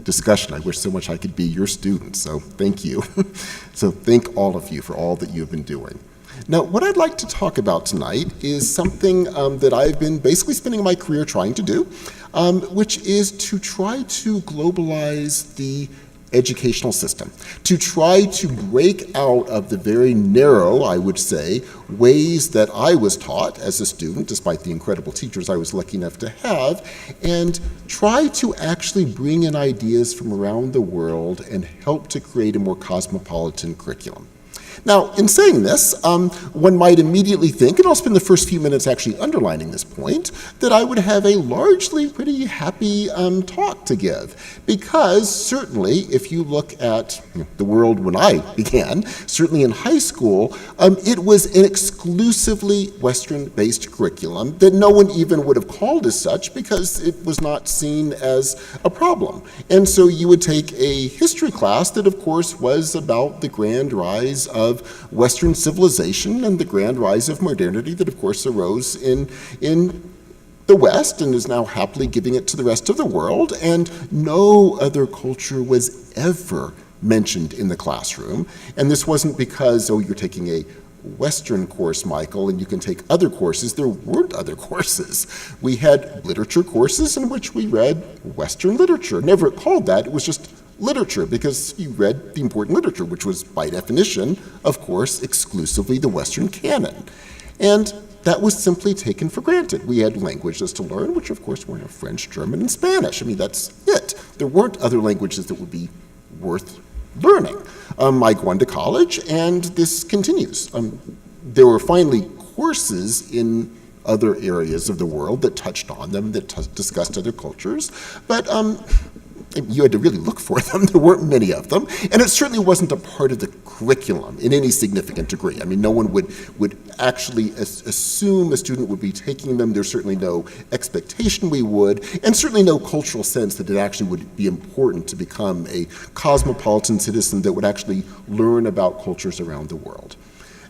discussion. I wish so much I could be your student, so thank you. So thank all of you for all that you have been doing. Now, what I'd like to talk about tonight is something that I've been basically spending my career trying to do, which is to try to globalize the educational system, to try to break out of the very narrow, I would say, ways that I was taught as a student, despite the incredible teachers I was lucky enough to have, and try to actually bring in ideas from around the world and help to create a more cosmopolitan curriculum. Now, in saying this, one might immediately think, and I'll spend the first few minutes actually underlining this point, that I would have a largely pretty happy talk to give. Because certainly, if you look at the world when I began, certainly in high school, it was an exclusively Western-based curriculum that no one even would have called as such because it was not seen as a problem. And so you would take a history class that, of course, was about the grand rise of Western civilization and the grand rise of modernity that, of course, arose in the West and is now happily giving it to the rest of the world, and no other culture was ever mentioned in the classroom. And this wasn't because, oh, you're taking a Western course, Michael, and you can take other courses. There weren't other courses. We had literature courses in which we read Western literature. Never called that, it was just literature, because you read the important literature, which was, by definition, of course, exclusively the Western canon. And that was simply taken for granted. We had languages to learn, which of course were French, German, and Spanish. I mean, that's it. There weren't other languages that would be worth learning. I go on to college, and this continues. There were finally courses in other areas of the world that touched on them, that discussed other cultures, but you had to really look for them. There weren't many of them, and it certainly wasn't a part of the curriculum in any significant degree. I mean, no one would actually assume a student would be taking them. There's certainly no expectation we would, and certainly no cultural sense that it actually would be important to become a cosmopolitan citizen that would actually learn about cultures around the world.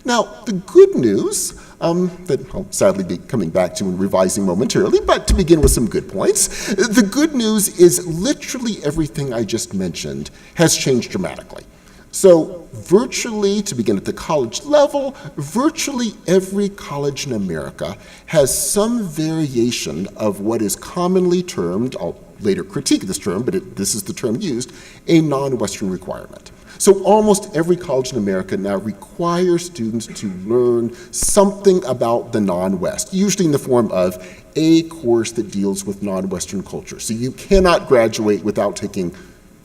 Now, the good news that I'll sadly be coming back to and revising momentarily, but to begin with some good points, the good news is literally everything I just mentioned has changed dramatically. So virtually, to begin at the college level, virtually every college in America has some variation of what is commonly termed, I'll later critique this term, but this is the term used, a non-Western requirement. So almost every college in America now requires students to learn something about the non-West, usually in the form of a course that deals with non-Western culture. So you cannot graduate without taking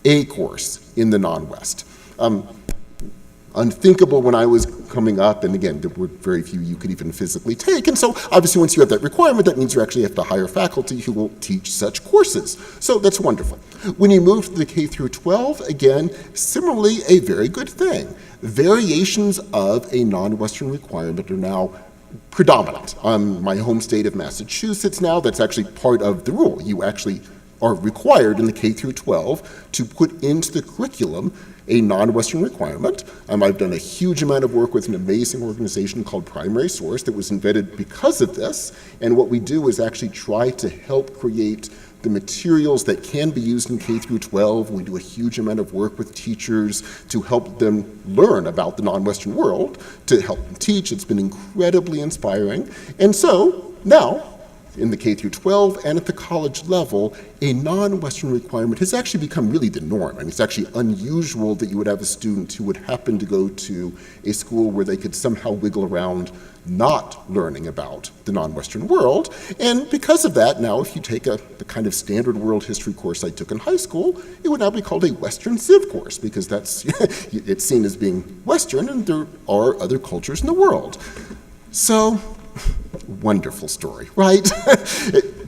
a course in the non-West. unthinkable when I was coming up, and again, there were very few you could even physically take, and so obviously once you have that requirement, that means you actually have to hire faculty who will teach such courses. So that's wonderful. When you move to the K through 12, again, similarly a very good thing. Variations of a non-Western requirement are now predominant. My home state of Massachusetts now, that's actually part of the rule. You actually are required in the K through 12 to put into the curriculum a non-Western requirement. I've done a huge amount of work with an amazing organization called Primary Source that was invented because of this, and what we do is actually try to help create the materials that can be used in K through 12. We do a huge amount of work with teachers to help them learn about the non-Western world, to help them teach. It's been incredibly inspiring. And so now, in the K through 12 and at the college level, a non-Western requirement has actually become really the norm. I mean, it's actually unusual that you would have a student who would happen to go to a school where they could somehow wiggle around not learning about the non-Western world. And because of that, now if you take the kind of standard world history course I took in high school, it would now be called a Western Civ course, because that's it's seen as being Western, and there are other cultures in the world. So, wonderful story, right?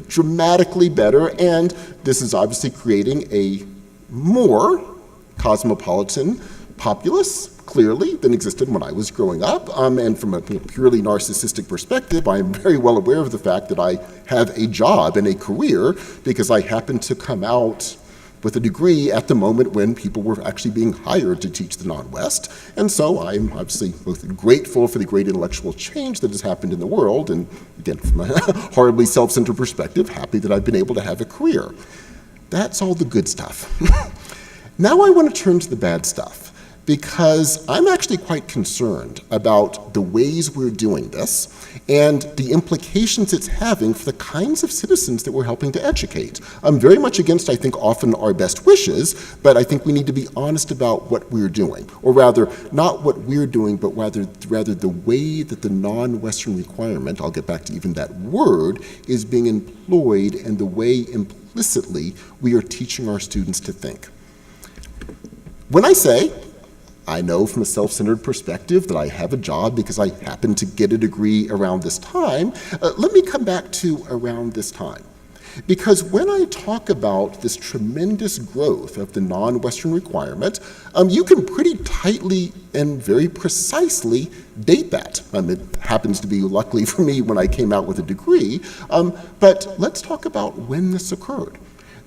Dramatically better, and this is obviously creating a more cosmopolitan populace, clearly, than existed when I was growing up. And from a purely narcissistic perspective, I am very well aware of the fact that I have a job and a career because I happen to come out with a degree at the moment when people were actually being hired to teach the non-West. And so I'm obviously both grateful for the great intellectual change that has happened in the world, and again, from a horribly self-centered perspective, happy that I've been able to have a career. That's all the good stuff. Now I want to turn to the bad stuff, because I'm actually quite concerned about the ways we're doing this and the implications it's having for the kinds of citizens that we're helping to educate. I'm very much against, I think, often our best wishes, but I think we need to be honest about what we're doing, or rather, not what we're doing, but rather the way that the non-Western requirement, I'll get back to even that word, is being employed, and the way implicitly we are teaching our students to think. When I say, I know from a self-centered perspective that I have a job because I happen to get a degree around this time, let me come back to around this time. Because when I talk about this tremendous growth of the non-Western requirement, you can pretty tightly and very precisely date that. It happens to be, luckily for me, when I came out with a degree, but let's talk about when this occurred.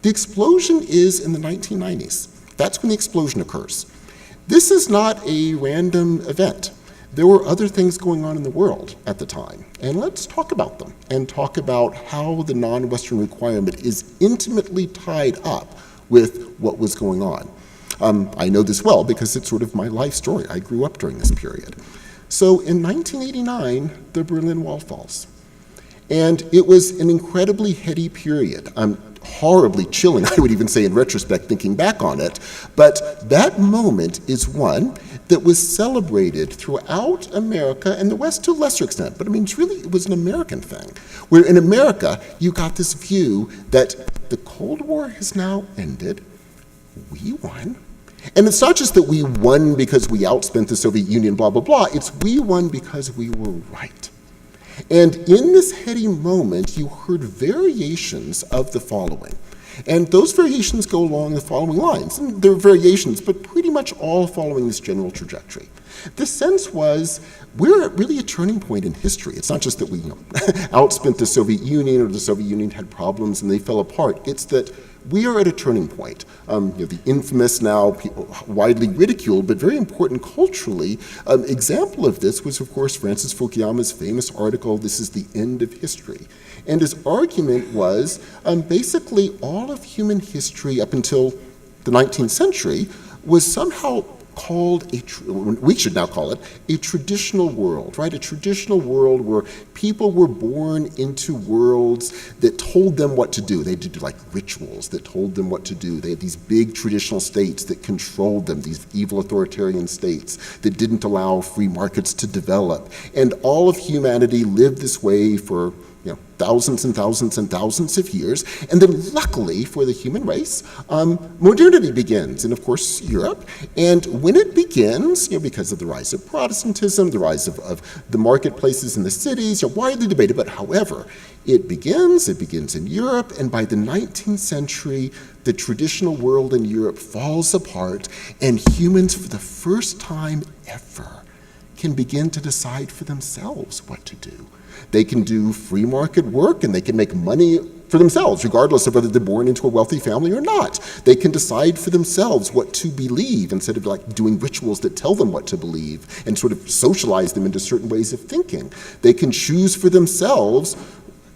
The explosion is in the 1990s. That's when the explosion occurs. This is not a random event. There were other things going on in the world at the time, and let's talk about them and talk about how the non-Western requirement is intimately tied up with what was going on. I know this well because it's sort of my life story. I grew up during this period. So in 1989, the Berlin Wall falls, and it was an incredibly heady period. Horribly chilling, I would even say in retrospect, thinking back on it, but that moment is one that was celebrated throughout America and the West to a lesser extent, but I mean, really, it was an American thing, where in America, you got this view that the Cold War has now ended, we won, and it's not just that we won because we outspent the Soviet Union, blah, blah, blah, it's we won because we were right. And in this heady moment, you heard variations of the following. And those variations go along the following lines. And there are variations, but pretty much all following this general trajectory. The sense was, we're at really a turning point in history. It's not just that we outspent the Soviet Union, or the Soviet Union had problems and they fell apart. It's that we are at a turning point. The infamous, now widely ridiculed, but very important culturally, example of this was, of course, Francis Fukuyama's famous article, "This is the End of History." And his argument was, basically all of human history up until the 19th century was somehow called we should now call it a traditional world, right? A traditional world where people were born into worlds that told them what to do. They did like rituals that told them what to do. They had these big traditional states that controlled them, these evil authoritarian states that didn't allow free markets to develop. And all of humanity lived this way for thousands and thousands and thousands of years. And then luckily for the human race, modernity begins in, of course, Europe. And when it begins, because of the rise of Protestantism, the rise of the marketplaces in the cities, widely debated, but however, it begins in Europe, and by the 19th century, the traditional world in Europe falls apart, and humans, for the first time ever, can begin to decide for themselves what to do. They can do free market work, and they can make money for themselves, regardless of whether they're born into a wealthy family or not. They can decide for themselves what to believe instead of doing rituals that tell them what to believe and sort of socialize them into certain ways of thinking. They can choose for themselves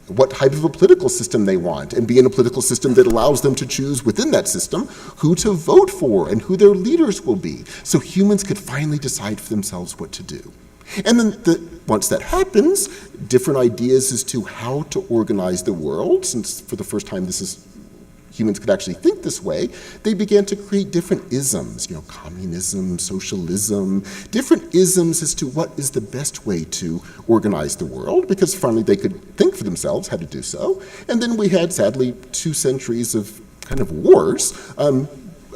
what type of a political system they want and be in a political system that allows them to choose within that system who to vote for and who their leaders will be. So humans could finally decide for themselves what to do. And then once that happens, different ideas as to how to organize the world, since for the first time humans could actually think this way, they began to create different isms, communism, socialism, different isms as to what is the best way to organize the world, because finally they could think for themselves how to do so. And then we had, sadly, 2 centuries of kind of wars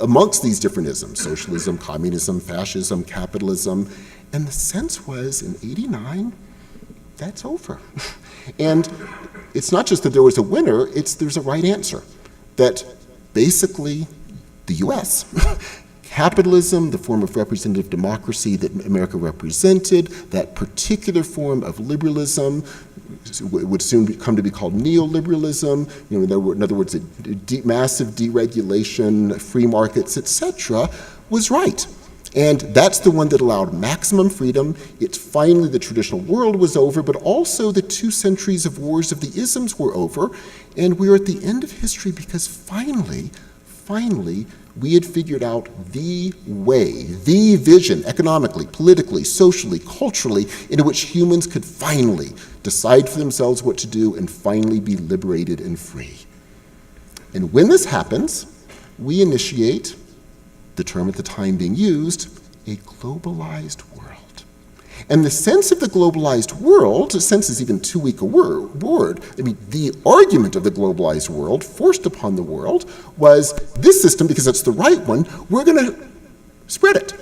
amongst these different isms, socialism, communism, fascism, capitalism. And the sense was, in '89, that's over. And it's not just that there was a winner, there's a right answer. That basically the US, capitalism, the form of representative democracy that America represented, that particular form of liberalism would soon come to be called neoliberalism, in other words, massive deregulation, free markets, etc., was right. And that's the one that allowed maximum freedom. It's finally the traditional world was over, but also the 2 centuries of wars of the isms were over. And we're at the end of history because finally, we had figured out the way, the vision, economically, politically, socially, culturally, in which humans could finally decide for themselves what to do and finally be liberated and free. And when this happens, we initiate the term at the time being used, a globalized world. And the sense of the globalized world, sense is even too weak a word. The argument of the globalized world forced upon the world was this system, because it's the right one, we're going to spread it.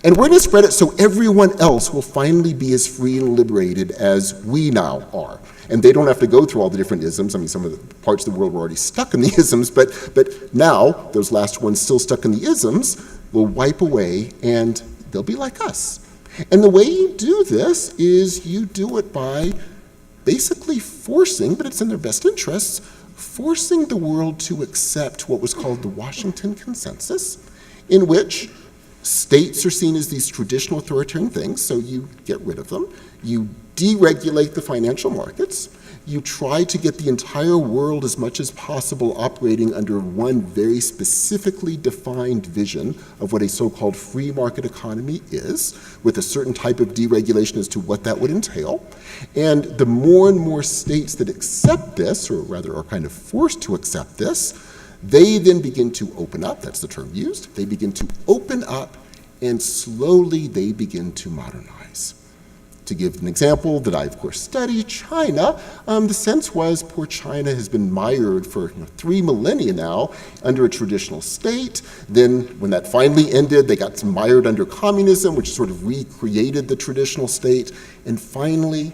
And we're going to spread it so everyone else will finally be as free and liberated as we now are. And they don't have to go through all the different isms. Some of the parts of the world were already stuck in the isms, but now those last ones still stuck in the isms will wipe away and they'll be like us. And the way you do this is you do it by basically forcing, but it's in their best interests, forcing the world to accept what was called the Washington Consensus, in which states are seen as these traditional authoritarian things, so you get rid of them. You deregulate the financial markets. You try to get the entire world as much as possible operating under one very specifically defined vision of what a so-called free market economy is, with a certain type of deregulation as to what that would entail. And the more and more states that accept this, or rather are kind of forced to accept this, they then begin to open up, that's the term used, they begin to open up and slowly they begin to modernize. To give an example that I, of course, studied, China, the sense was poor China has been mired for 3 millennia now under a traditional state. Then when that finally ended, they got mired under communism, which sort of recreated the traditional state. And finally,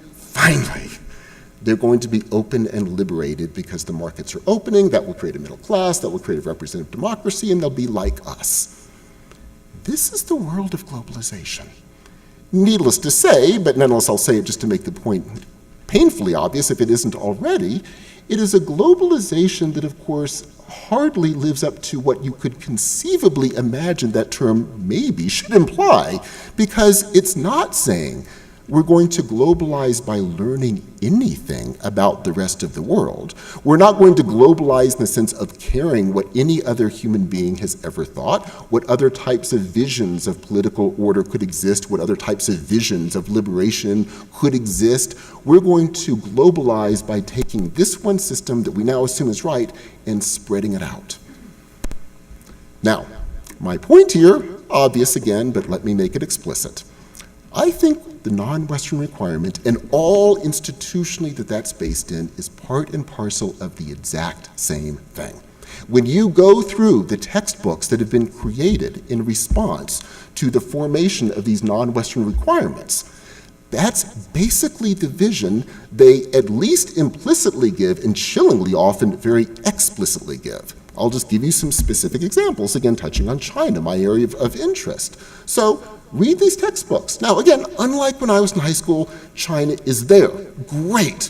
they're going to be open and liberated because the markets are opening. That will create a middle class, that will create a representative democracy, and they'll be like us. This is the world of globalization. Needless to say, but nonetheless I'll say it just to make the point painfully obvious if it isn't already, it is a globalization that of course hardly lives up to what you could conceivably imagine that term maybe should imply, because it's not saying we're going to globalize by learning anything about the rest of the world. We're not going to globalize in the sense of caring what any other human being has ever thought, what other types of visions of political order could exist, what other types of visions of liberation could exist. We're going to globalize by taking this one system that we now assume is right and spreading it out. Now, my point here, obvious again, but let me make it explicit. I think the non-Western requirement, and all institutionally that that's based in is part and parcel of the exact same thing. When you go through the textbooks that have been created in response to the formation of these non-Western requirements, that's basically the vision they at least implicitly give and chillingly often very explicitly give. I'll just give you some specific examples, again, touching on China, my area of interest. So read these textbooks. Now, again, unlike when I was in high school, China is there. Great.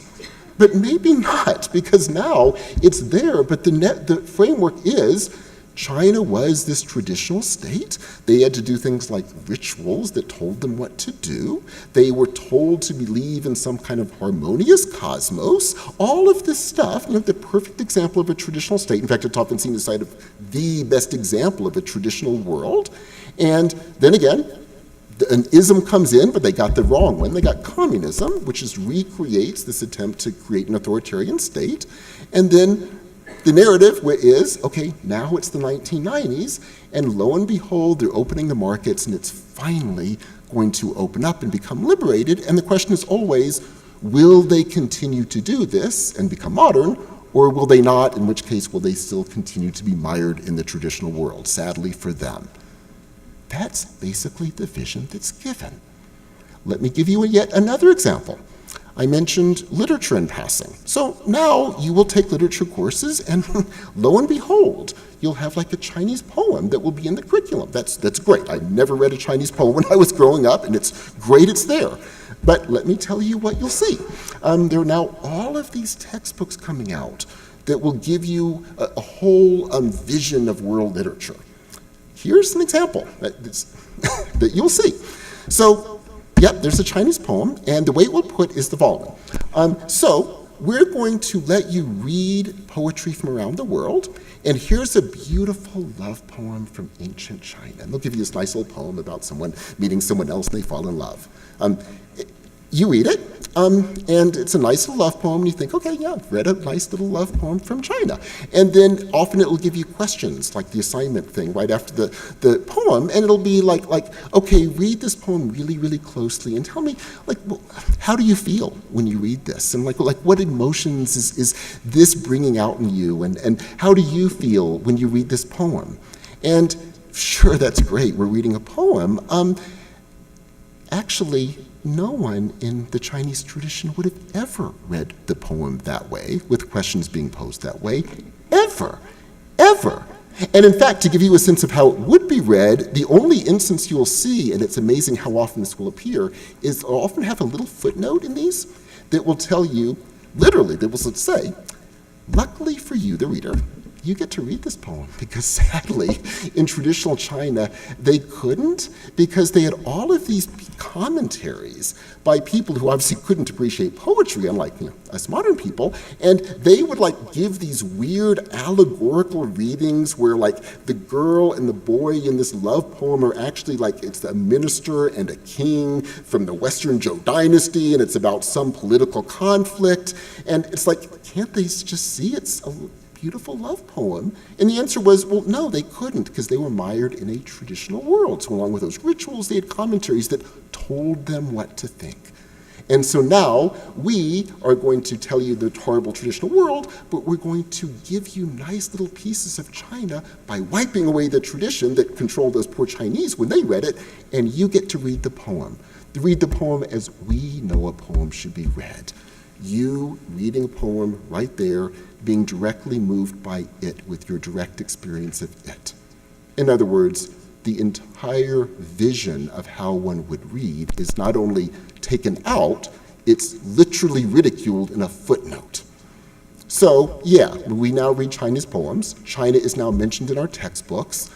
But maybe not, because now it's there, but the framework is China was this traditional state. They had to do things like rituals that told them what to do. They were told to believe in some kind of harmonious cosmos. All of this stuff, the perfect example of a traditional state. In fact, it's often seen as side of the best example of a traditional world. And then again, an ism comes in, but they got the wrong one. They got communism, which recreates this attempt to create an authoritarian state. And then the narrative is, okay, now it's the 1990s, and lo and behold, they're opening the markets, and it's finally going to open up and become liberated. And the question is always, will they continue to do this and become modern, or will they not, in which case will they still continue to be mired in the traditional world, sadly for them. That's basically the vision that's given. Let me give you yet another example. I mentioned literature in passing. So now you will take literature courses, and lo and behold, you'll have like a Chinese poem that will be in the curriculum. That's great. I never read a Chinese poem when I was growing up, and it's great it's there. But let me tell you what you'll see. There are now all of these textbooks coming out that will give you a whole vision of world literature. Here's an example that you'll see. So, yep, there's a Chinese poem, and the way it will put is the following. So we're going to let you read poetry from around the world, and here's a beautiful love poem from ancient China. And they'll give you this nice little poem about someone meeting someone else and they fall in love. You read it, and it's a nice little love poem, and you think, okay, yeah, I've read a nice little love poem from China. And then often it will give you questions, like the assignment thing right after the poem, and it'll be like, okay, read this poem really, really closely, and tell me, well, how do you feel when you read this? And like what emotions is this bringing out in you, and how do you feel when you read this poem? And sure, that's great, we're reading a poem. Actually, no one in the Chinese tradition would have ever read the poem that way, with questions being posed that way, ever. And in fact, to give you a sense of how it would be read, the only instance you'll see, and it's amazing how often this will appear, is I'll often have a little footnote in these that will tell you, literally, that will say, luckily for you, the reader, you get to read this poem, because sadly, in traditional China, they couldn't, because they had all of these commentaries by people who obviously couldn't appreciate poetry, unlike us modern people, and they would give these weird allegorical readings where the girl and the boy in this love poem are actually it's a minister and a king from the Western Zhou dynasty, and it's about some political conflict, and it's can't they just see it's a beautiful love poem? And the answer was, well, no, they couldn't, because they were mired in a traditional world. So along with those rituals, they had commentaries that told them what to think. And so now we are going to tell you the horrible traditional world, but we're going to give you nice little pieces of China by wiping away the tradition that controlled those poor Chinese when they read it, and you get to read the poem. Read the poem as we know a poem should be read. You reading a poem right there, being directly moved by it with your direct experience of it. In other words, the entire vision of how one would read is not only taken out, it's literally ridiculed in a footnote. So, yeah, we now read Chinese poems. China is now mentioned in our textbooks.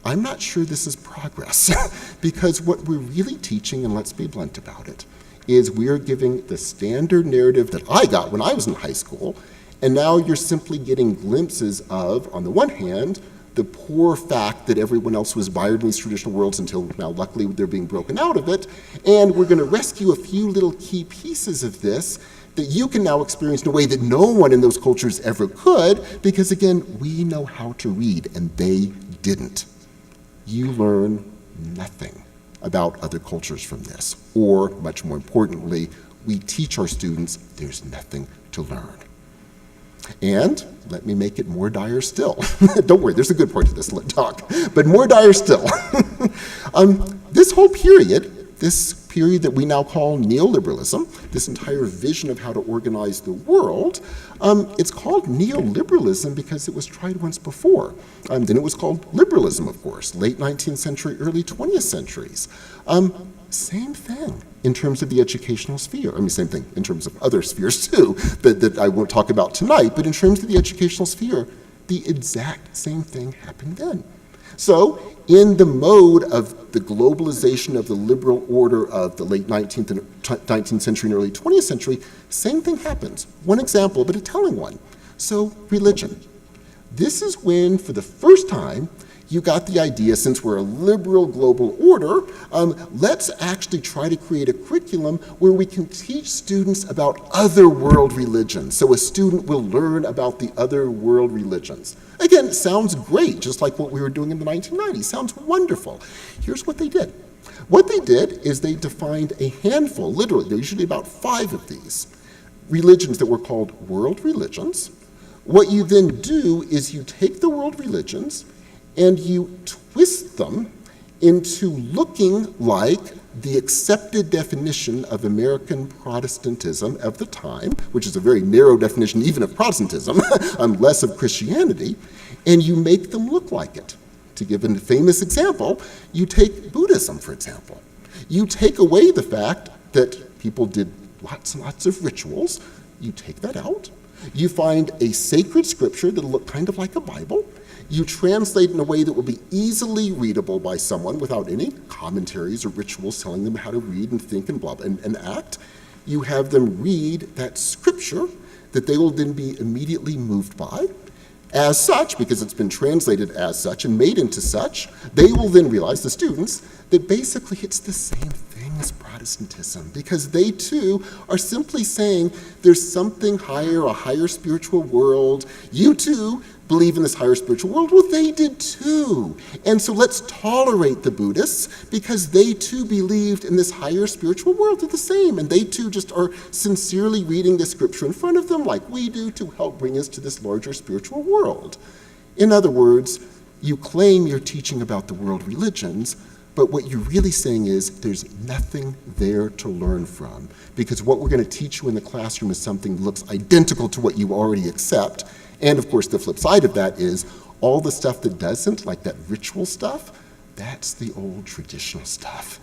I'm not sure this is progress, because what we're really teaching, and let's be blunt about it, is we're giving the standard narrative that I got when I was in high school, and now you're simply getting glimpses of, on the one hand, the poor fact that everyone else was mired in these traditional worlds until now, luckily, they're being broken out of it, and we're going to rescue a few little key pieces of this that you can now experience in a way that no one in those cultures ever could, because again, we know how to read, and they didn't. You learn nothing. about other cultures from this. Or, much more importantly, we teach our students there's nothing to learn. And let me make it more dire still. Don't worry, there's a good part to this talk, but more dire still. This whole period, this period that we now call neoliberalism, this entire vision of how to organize the world, it's called neoliberalism because it was tried once before. Then it was called liberalism, of course, late 19th century, early 20th centuries. Same thing in terms of the educational sphere. I mean, same thing in terms of other spheres too, that I won't talk about tonight, but in terms of the educational sphere, the exact same thing happened then. So, in the mode of the globalization of the liberal order of the late 19th century and early 20th century, same thing happens. One example, but a telling one. So, religion. This is when, for the first time, you got the idea, since we're a liberal global order, let's actually try to create a curriculum where we can teach students about other world religions. So a student will learn about the other world religions. Again, it sounds great, just like what we were doing in the 1990s. Sounds wonderful. Here's what they did. What they did is they defined a handful, literally, usually about 5 of these, religions that were called world religions. What you then do is you take the world religions and you twist them into looking like the accepted definition of American Protestantism of the time, which is a very narrow definition even of Protestantism, less of Christianity, and you make them look like it. To give a famous example, you take Buddhism, for example. You take away the fact that people did lots and lots of rituals, you take that out. You find a sacred scripture that'll look kind of like a Bible. You translate in a way that will be easily readable by someone without any commentaries or rituals telling them how to read and think and blah, and act. You have them read that scripture that they will then be immediately moved by. As such, because it's been translated as such and made into such, they will then realize, the students, that basically it's the same thing as Protestantism, because they too are simply saying there's something higher, a higher spiritual world. You too believe in this higher spiritual world. Well, they did too. And so let's tolerate the Buddhists because they too believed in this higher spiritual world. They're the same. And they too just are sincerely reading the scripture in front of them like we do to help bring us to this larger spiritual world. In other words, you claim you're teaching about the world religions, but what you're really saying is there's nothing there to learn from, because what we're going to teach you in the classroom is something that looks identical to what you already accept. And of course, the flip side of that is all the stuff that doesn't, like that ritual stuff, that's the old traditional stuff.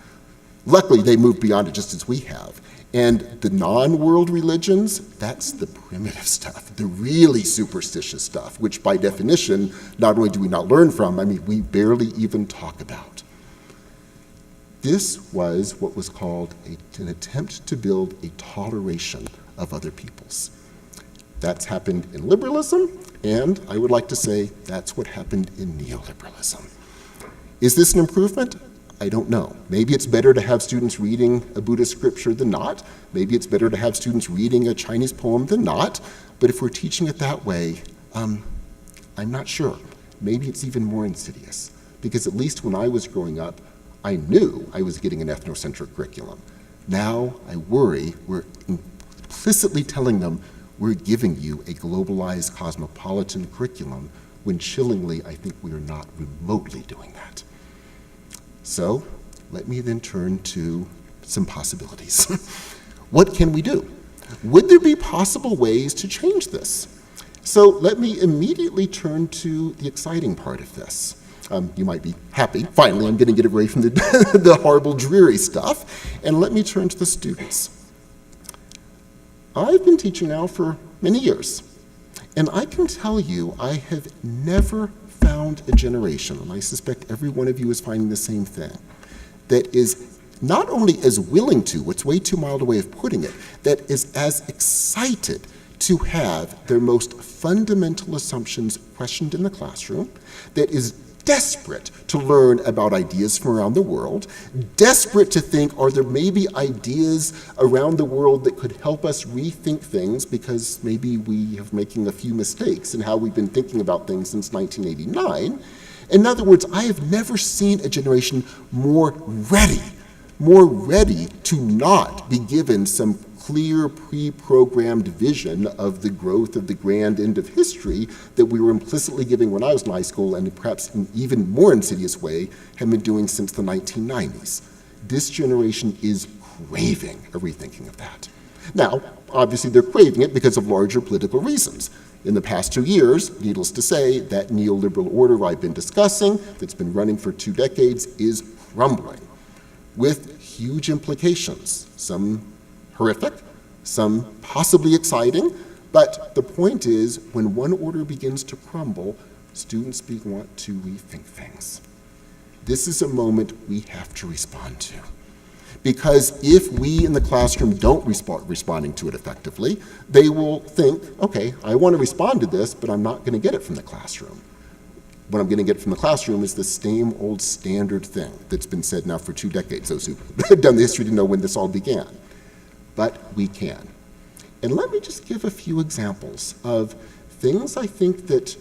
Luckily, they moved beyond it just as we have. And the non-world religions, that's the primitive stuff, the really superstitious stuff, which by definition, not only do we not learn from, I mean, we barely even talk about. This was what was called an attempt to build a toleration of other peoples. That's happened in liberalism, and I would like to say that's what happened in neoliberalism. Is this an improvement? I don't know. Maybe it's better to have students reading a Buddhist scripture than not. Maybe it's better to have students reading a Chinese poem than not. But if we're teaching it that way, I'm not sure. Maybe it's even more insidious. Because at least when I was growing up, I knew I was getting an ethnocentric curriculum. Now I worry we're implicitly telling them we're giving you a globalized cosmopolitan curriculum when chillingly I think we are not remotely doing that. So let me then turn to some possibilities. What can we do? Would there be possible ways to change this? So let me immediately turn to the exciting part of this. You might be happy. Finally, I'm going to get away from the horrible, dreary stuff. And let me turn to the students. I've been teaching now for many years. And I can tell you, I have never found a generation, and I suspect every one of you is finding the same thing, that is not only as willing to, what's way too mild a way of putting it, that is as excited to have their most fundamental assumptions questioned in the classroom, that is desperate to learn about ideas from around the world, desperate to think, are there maybe ideas around the world that could help us rethink things because maybe we are making a few mistakes in how we've been thinking about things since 1989, In other words, I have never seen a generation more ready to not be given some clear pre-programmed vision of the growth of the grand end of history that we were implicitly giving when I was in high school, and perhaps in even more insidious way have been doing since the 1990s. This generation is craving a rethinking of that. Now, obviously they're craving it because of larger political reasons. In the past 2 years, needless to say, that neoliberal order I've been discussing, that's been running for 2 decades, is crumbling with huge implications, some horrific, some possibly exciting, but the point is, when one order begins to crumble, students want to rethink things. This is a moment we have to respond to. Because if we in the classroom don't responding to it effectively, they will think, okay, I want to respond to this, but I'm not going to get it from the classroom. What I'm going to get from the classroom is the same old standard thing that's been said now for 2 decades. Those who've done the history to know when this all began. But we can. And let me just give a few examples of things I think that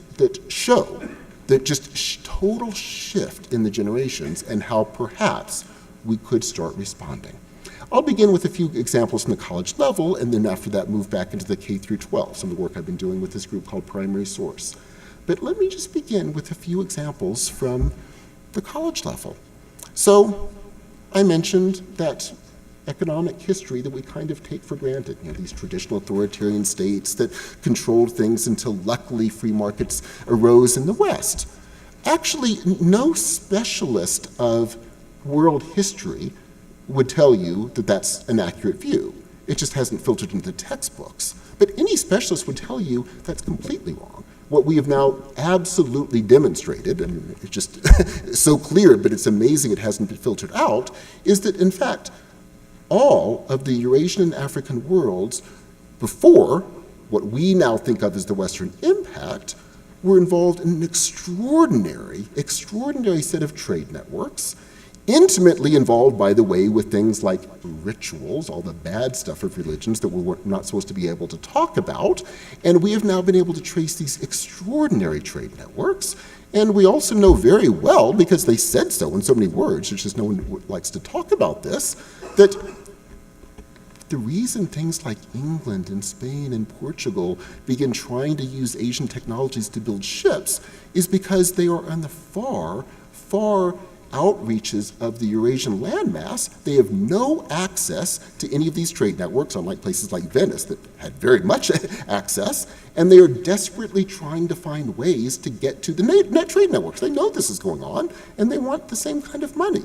show that just total shift in the generations and how perhaps we could start responding. I'll begin with a few examples from the college level, and then after that move back into the K through 12, some of the work I've been doing with this group called Primary Source. But let me just begin with a few examples from the college level. So I mentioned that economic history that we kind of take for granted, these traditional authoritarian states that controlled things until luckily free markets arose in the West. Actually, no specialist of world history would tell you that that's an accurate view. It just hasn't filtered into textbooks. But any specialist would tell you that's completely wrong. What we have now absolutely demonstrated, and it's just so clear, but it's amazing it hasn't been filtered out, is that in fact, all of the Eurasian and African worlds before what we now think of as the Western impact were involved in an extraordinary set of trade networks, intimately involved, by the way, with things like rituals, all the bad stuff of religions that we're not supposed to be able to talk about. And we have now been able to trace these extraordinary trade networks. And we also know very well, because they said so in so many words, it's just no one likes to talk about this, that the reason things like England and Spain and Portugal begin trying to use Asian technologies to build ships is because they are on the far outreaches of the Eurasian landmass. They have no access to any of these trade networks, unlike places like Venice that had very much access, and they are desperately trying to find ways to get to the net trade networks. They know this is going on, and they want the same kind of money.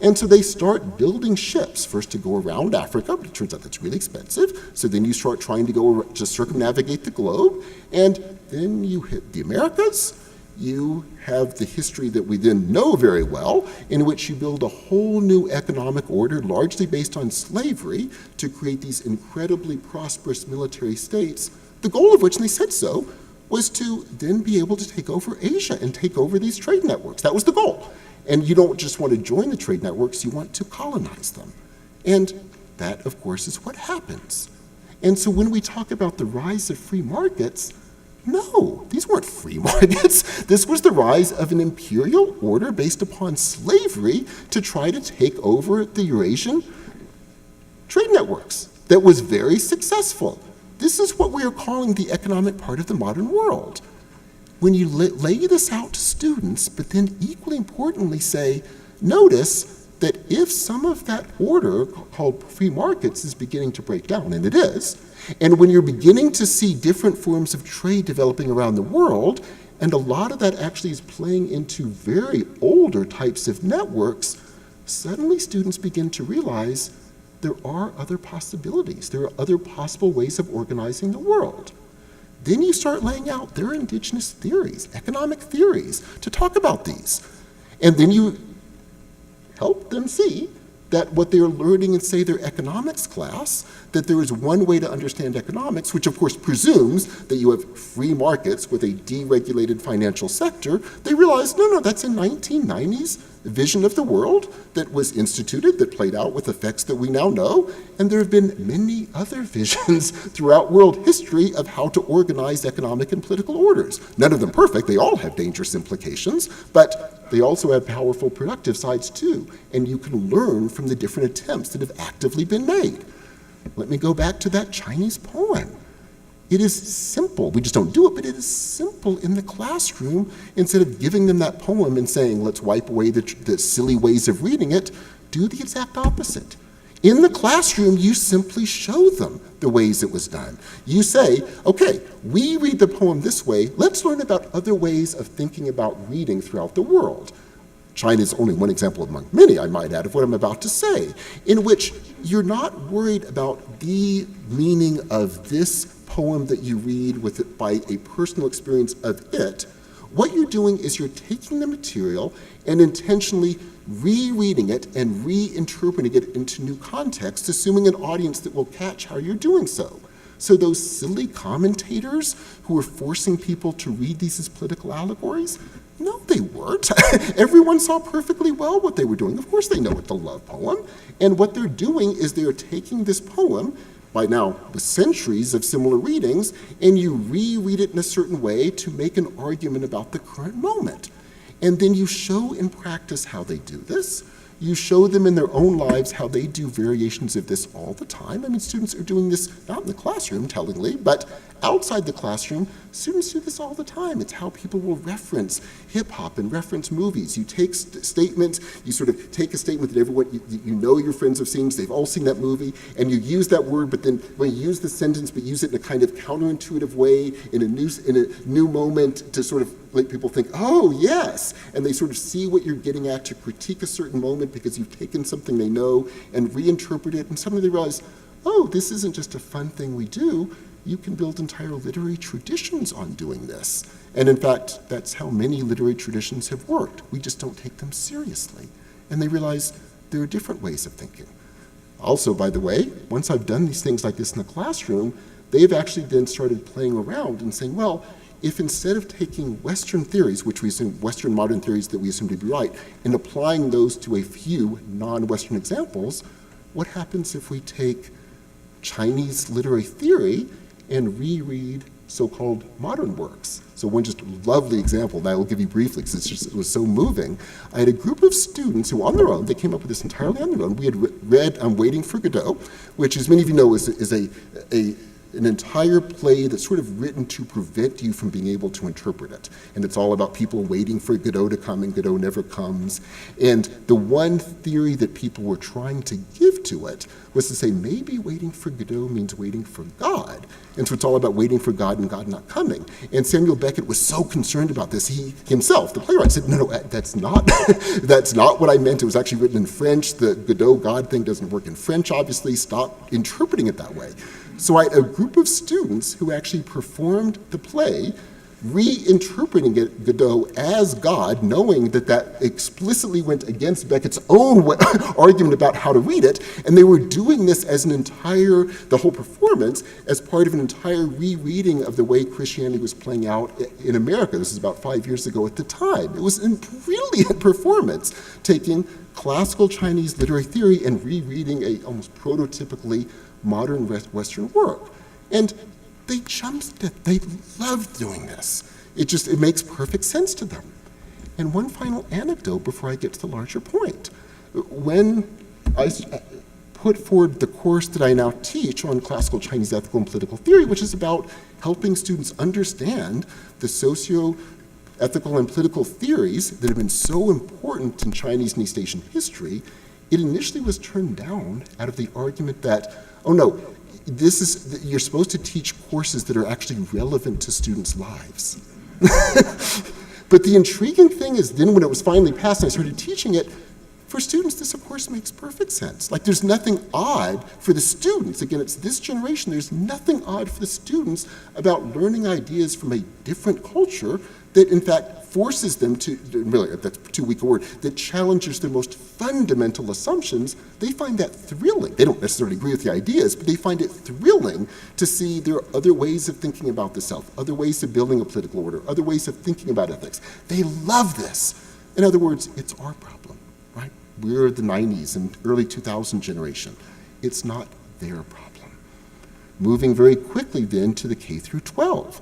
And so they start building ships, first to go around Africa, but it turns out that's really expensive. So then you start trying to go to circumnavigate the globe, and then you hit the Americas. You have the history that we then know very well, in which you build a whole new economic order, largely based on slavery, to create these incredibly prosperous military states, the goal of which, and they said so, was to then be able to take over Asia and take over these trade networks. That was the goal. And you don't just want to join the trade networks, you want to colonize them. And that, of course, is what happens. And so when we talk about the rise of free markets, no, these weren't free markets. This was the rise of an imperial order based upon slavery to try to take over the Eurasian trade networks that was very successful. This is what we are calling the economic part of the modern world. When you lay this out to students, but then equally importantly say, notice that if some of that order called free markets is beginning to break down, and it is, and when you're beginning to see different forms of trade developing around the world, and a lot of that actually is playing into very older types of networks, suddenly students begin to realize there are other possibilities. There are other possible ways of organizing the world. Then you start laying out their indigenous theories, economic theories, to talk about these. And then you help them see that what they're learning in, say, their economics class, that there is one way to understand economics, which of course presumes that you have free markets with a deregulated financial sector. They realize, no, that's in 1990s vision of the world that was instituted, that played out with effects that we now know, and there have been many other visions throughout world history of how to organize economic and political orders. None of them perfect, they all have dangerous implications, but they also have powerful productive sides too, and you can learn from the different attempts that have actively been made. Let me go back to that Chinese poem. It is simple. We just don't do it, but it is simple in the classroom. Instead of giving them that poem and saying, let's wipe away the silly ways of reading it, do the exact opposite. In the classroom, you simply show them the ways it was done. You say, okay, we read the poem this way. Let's learn about other ways of thinking about reading throughout the world. China is only one example among many, I might add, of what I'm about to say, in which you're not worried about the meaning of this poem that you read with it by a personal experience of it. What you're doing is you're taking the material and intentionally rereading it and reinterpreting it into new context, assuming an audience that will catch how you're doing so. So those silly commentators who are forcing people to read these as political allegories, no, they weren't. Everyone saw perfectly well what they were doing. Of course they know it's the love poem. And what they're doing is they're taking this poem, by now with centuries of similar readings, and you reread it in a certain way to make an argument about the current moment. And then you show in practice how they do this. You show them in their own lives how they do variations of this all the time. I mean, students are doing this not in the classroom, tellingly, but outside the classroom, students do this all the time. It's how people will reference hip-hop and reference movies. You take statements, you sort of take a statement that everyone, you know your friends have seen, they've all seen that movie, and you use that word, but then when you use the sentence, but use it in a kind of counterintuitive way, in a new moment to sort of make people think, oh, yes, and they sort of see what you're getting at to critique a certain moment because you've taken something they know and reinterpret it, and suddenly they realize, oh, this isn't just a fun thing we do. You can build entire literary traditions on doing this. And in fact, that's how many literary traditions have worked. We just don't take them seriously. And they realize there are different ways of thinking. Also, by the way, once I've done these things like this in the classroom, they've actually then started playing around and saying, well, if instead of taking Western theories, which we assume, Western modern theories that we assume to be right, and applying those to a few non-Western examples, what happens if we take Chinese literary theory and reread so-called modern works? So one just lovely example that I will give you briefly because it was so moving. I had a group of students who on their own, they came up with this entirely on their own. We had read Waiting for Godot, which as many of you know is an entire play that's sort of written to prevent you from being able to interpret it. And it's all about people waiting for Godot to come, and Godot never comes. And the one theory that people were trying to give to it was to say, maybe waiting for Godot means waiting for God. And so it's all about waiting for God and God not coming. And Samuel Beckett was so concerned about this. He himself, the playwright, said, no, that's not, that's not what I meant. It was actually written in French. The Godot God thing doesn't work in French, obviously. Stop interpreting it that way. So I had a group of students who actually performed the play, reinterpreting Godot as God, knowing that that explicitly went against Beckett's own argument about how to read it, and they were doing this as the whole performance, as part of an entire rereading of the way Christianity was playing out in America. This is about 5 years ago at the time. It was a brilliant performance, taking classical Chinese literary theory and rereading a almost prototypically modern Western work. And they jumped it. They loved doing this. It makes perfect sense to them. And one final anecdote before I get to the larger point. When I put forward the course that I now teach on classical Chinese ethical and political theory, which is about helping students understand the socio-ethical and political theories that have been so important in Chinese and East Asian history, it initially was turned down out of the argument that, oh no, you're supposed to teach courses that are actually relevant to students' lives. But the intriguing thing is then when it was finally passed and I started teaching it, for students, this of course makes perfect sense. Like there's nothing odd for the students. Again, it's this generation, there's nothing odd for the students about learning ideas from a different culture that in fact forces them to, really, that's too weak a word, that challenges their most fundamental assumptions. They find that thrilling. They don't necessarily agree with the ideas, but they find it thrilling to see there are other ways of thinking about the self, other ways of building a political order, other ways of thinking about ethics. They love this. In other words, it's our problem. We're the 90s and early 2000 generation. It's not their problem. Moving very quickly then to the K through 12.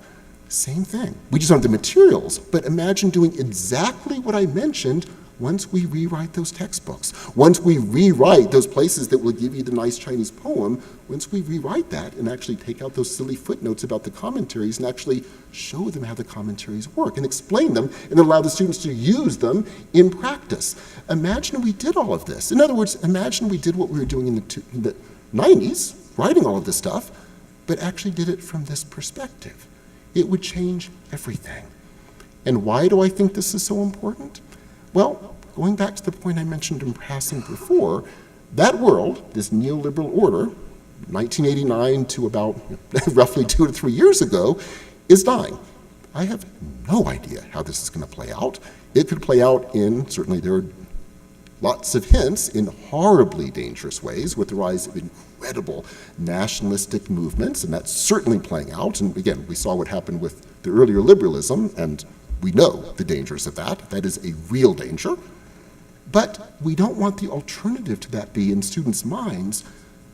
Same thing. We just don't have the materials, but imagine doing exactly what I mentioned once we rewrite those textbooks. Once we rewrite those places that will give you the nice Chinese poem, once we rewrite that and actually take out those silly footnotes about the commentaries and actually show them how the commentaries work and explain them and allow the students to use them in practice. Imagine we did all of this. In other words, imagine we did what we were doing in the 90s, writing all of this stuff, but actually did it from this perspective. It would change everything. And why do I think this is so important? Well, going back to the point I mentioned in passing before, that world, this neoliberal order, 1989 to about roughly 2 to 3 years ago, is dying. I have no idea how this is going to play out. It could play out in, certainly there are lots of hints, in horribly dangerous ways with the rise of incredible nationalistic movements, and that's certainly playing out. And again, we saw what happened with the earlier liberalism, and we know the dangers of that. That is a real danger. But we don't want the alternative to that be in students' minds,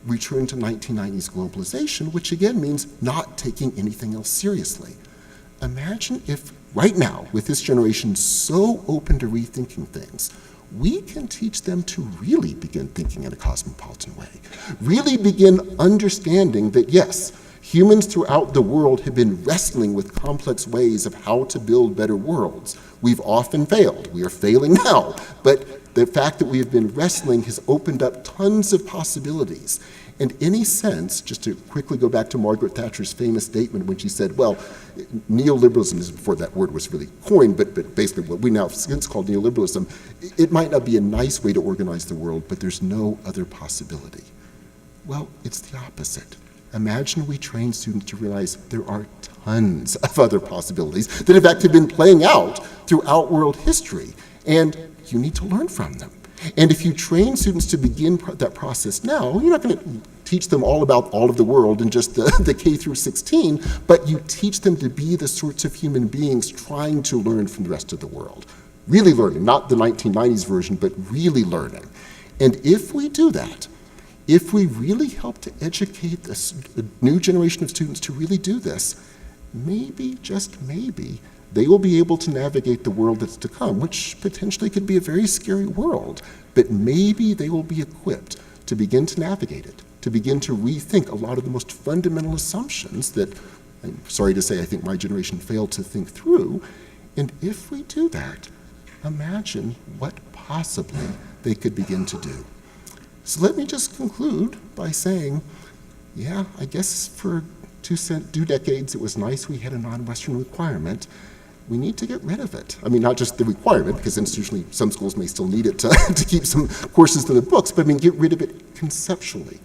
return to 1990s globalization, which again means not taking anything else seriously. Imagine if right now, with this generation so open to rethinking things, we can teach them to really begin thinking in a cosmopolitan way, really begin understanding that yes, humans throughout the world have been wrestling with complex ways of how to build better worlds. We've often failed. We are failing now. But the fact that we have been wrestling has opened up tons of possibilities. In any sense, just to quickly go back to Margaret Thatcher's famous statement when she said, well, neoliberalism is before that word was really coined, but basically what we now have since called neoliberalism, it might not be a nice way to organize the world, but there's no other possibility. Well, it's the opposite. Imagine we train students to realize there are tons of other possibilities that in fact have been playing out throughout world history, and you need to learn from them. And if you train students to begin that process now, you're not going to teach them all about all of the world in just the K through 16, but you teach them to be the sorts of human beings trying to learn from the rest of the world. Really learning, not the 1990s version, but really learning. And if we do that, if we really help to educate this new generation of students to really do this, maybe, just maybe, they will be able to navigate the world that's to come, which potentially could be a very scary world, but maybe they will be equipped to begin to navigate it, to begin to rethink a lot of the most fundamental assumptions that, I'm sorry to say, I think my generation failed to think through. And if we do that, imagine what possibly they could begin to do. So let me just conclude by saying, yeah, I guess for two decades it was nice we had a non-Western requirement. We need to get rid of it. I mean, not just the requirement, because institutionally some schools may still need it to keep some courses in the books, but I mean, get rid of it conceptually.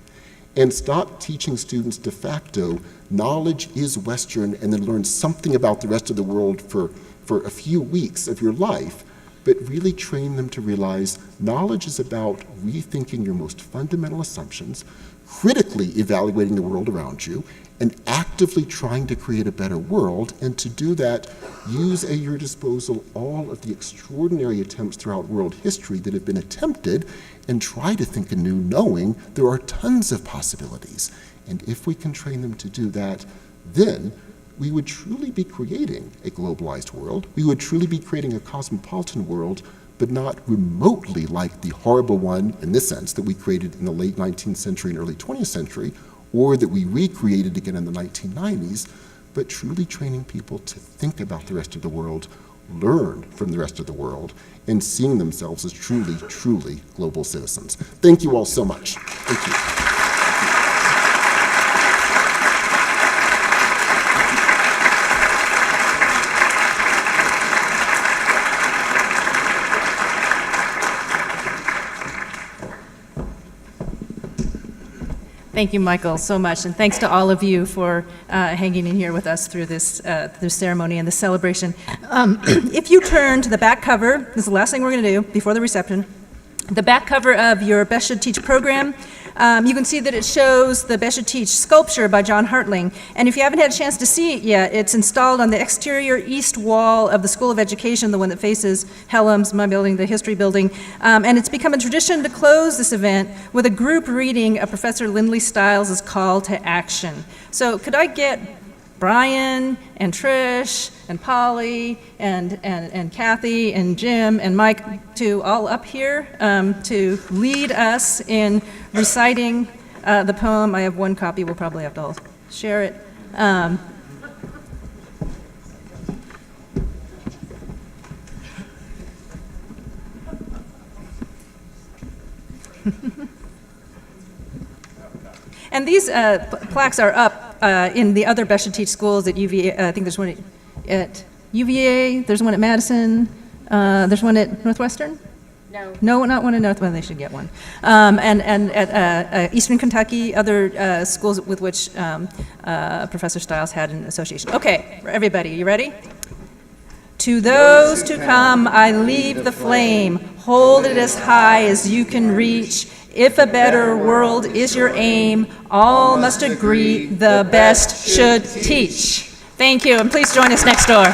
And stop teaching students de facto knowledge is Western and then learn something about the rest of the world for a few weeks of your life, but really train them to realize knowledge is about rethinking your most fundamental assumptions, critically evaluating the world around you, and actively trying to create a better world. And to do that, use at your disposal all of the extraordinary attempts throughout world history that have been attempted, and try to think anew, knowing there are tons of possibilities. And if we can train them to do that, then we would truly be creating a globalized world. We would truly be creating a cosmopolitan world, but not remotely like the horrible one, in this sense, that we created in the late 19th century and early 20th century, or that we recreated again in the 1990s, but truly training people to think about the rest of the world, learn from the rest of the world, and seeing themselves as truly, truly global citizens. Thank you all so much. Thank you. Thank you, Michael, so much, and thanks to all of you for hanging in here with us through this ceremony and this celebration. If you turn to the back cover, this is the last thing we're going to do before the reception. the back cover of your Best Should Teach program, you can see that it shows the Best Should Teach sculpture by John Hartling. And if you haven't had a chance to see it yet, it's installed on the exterior east wall of the School of Education, the one that faces Helms, my building, the history building. And it's become a tradition to close this event with a group reading of Professor Lindley Stiles' call to action. So could I get Brian and Trish and Polly and Kathy and Jim and Mike to all up here to lead us in reciting the poem. I have one copy. We'll probably have to all share it. And these plaques are up in the other Best Should Teach schools at UVA. I think there's one at UVA, there's one at Madison, there's one at Northwestern? No, not one at Northwestern, they should get one. And at Eastern Kentucky, other schools with which Professor Stiles had an association. Okay, everybody, you ready? To those to come, I leave the flame. Hold it as high as you can reach. If a better world is your aim, all must agree the best should teach. Thank you, and please join us next door.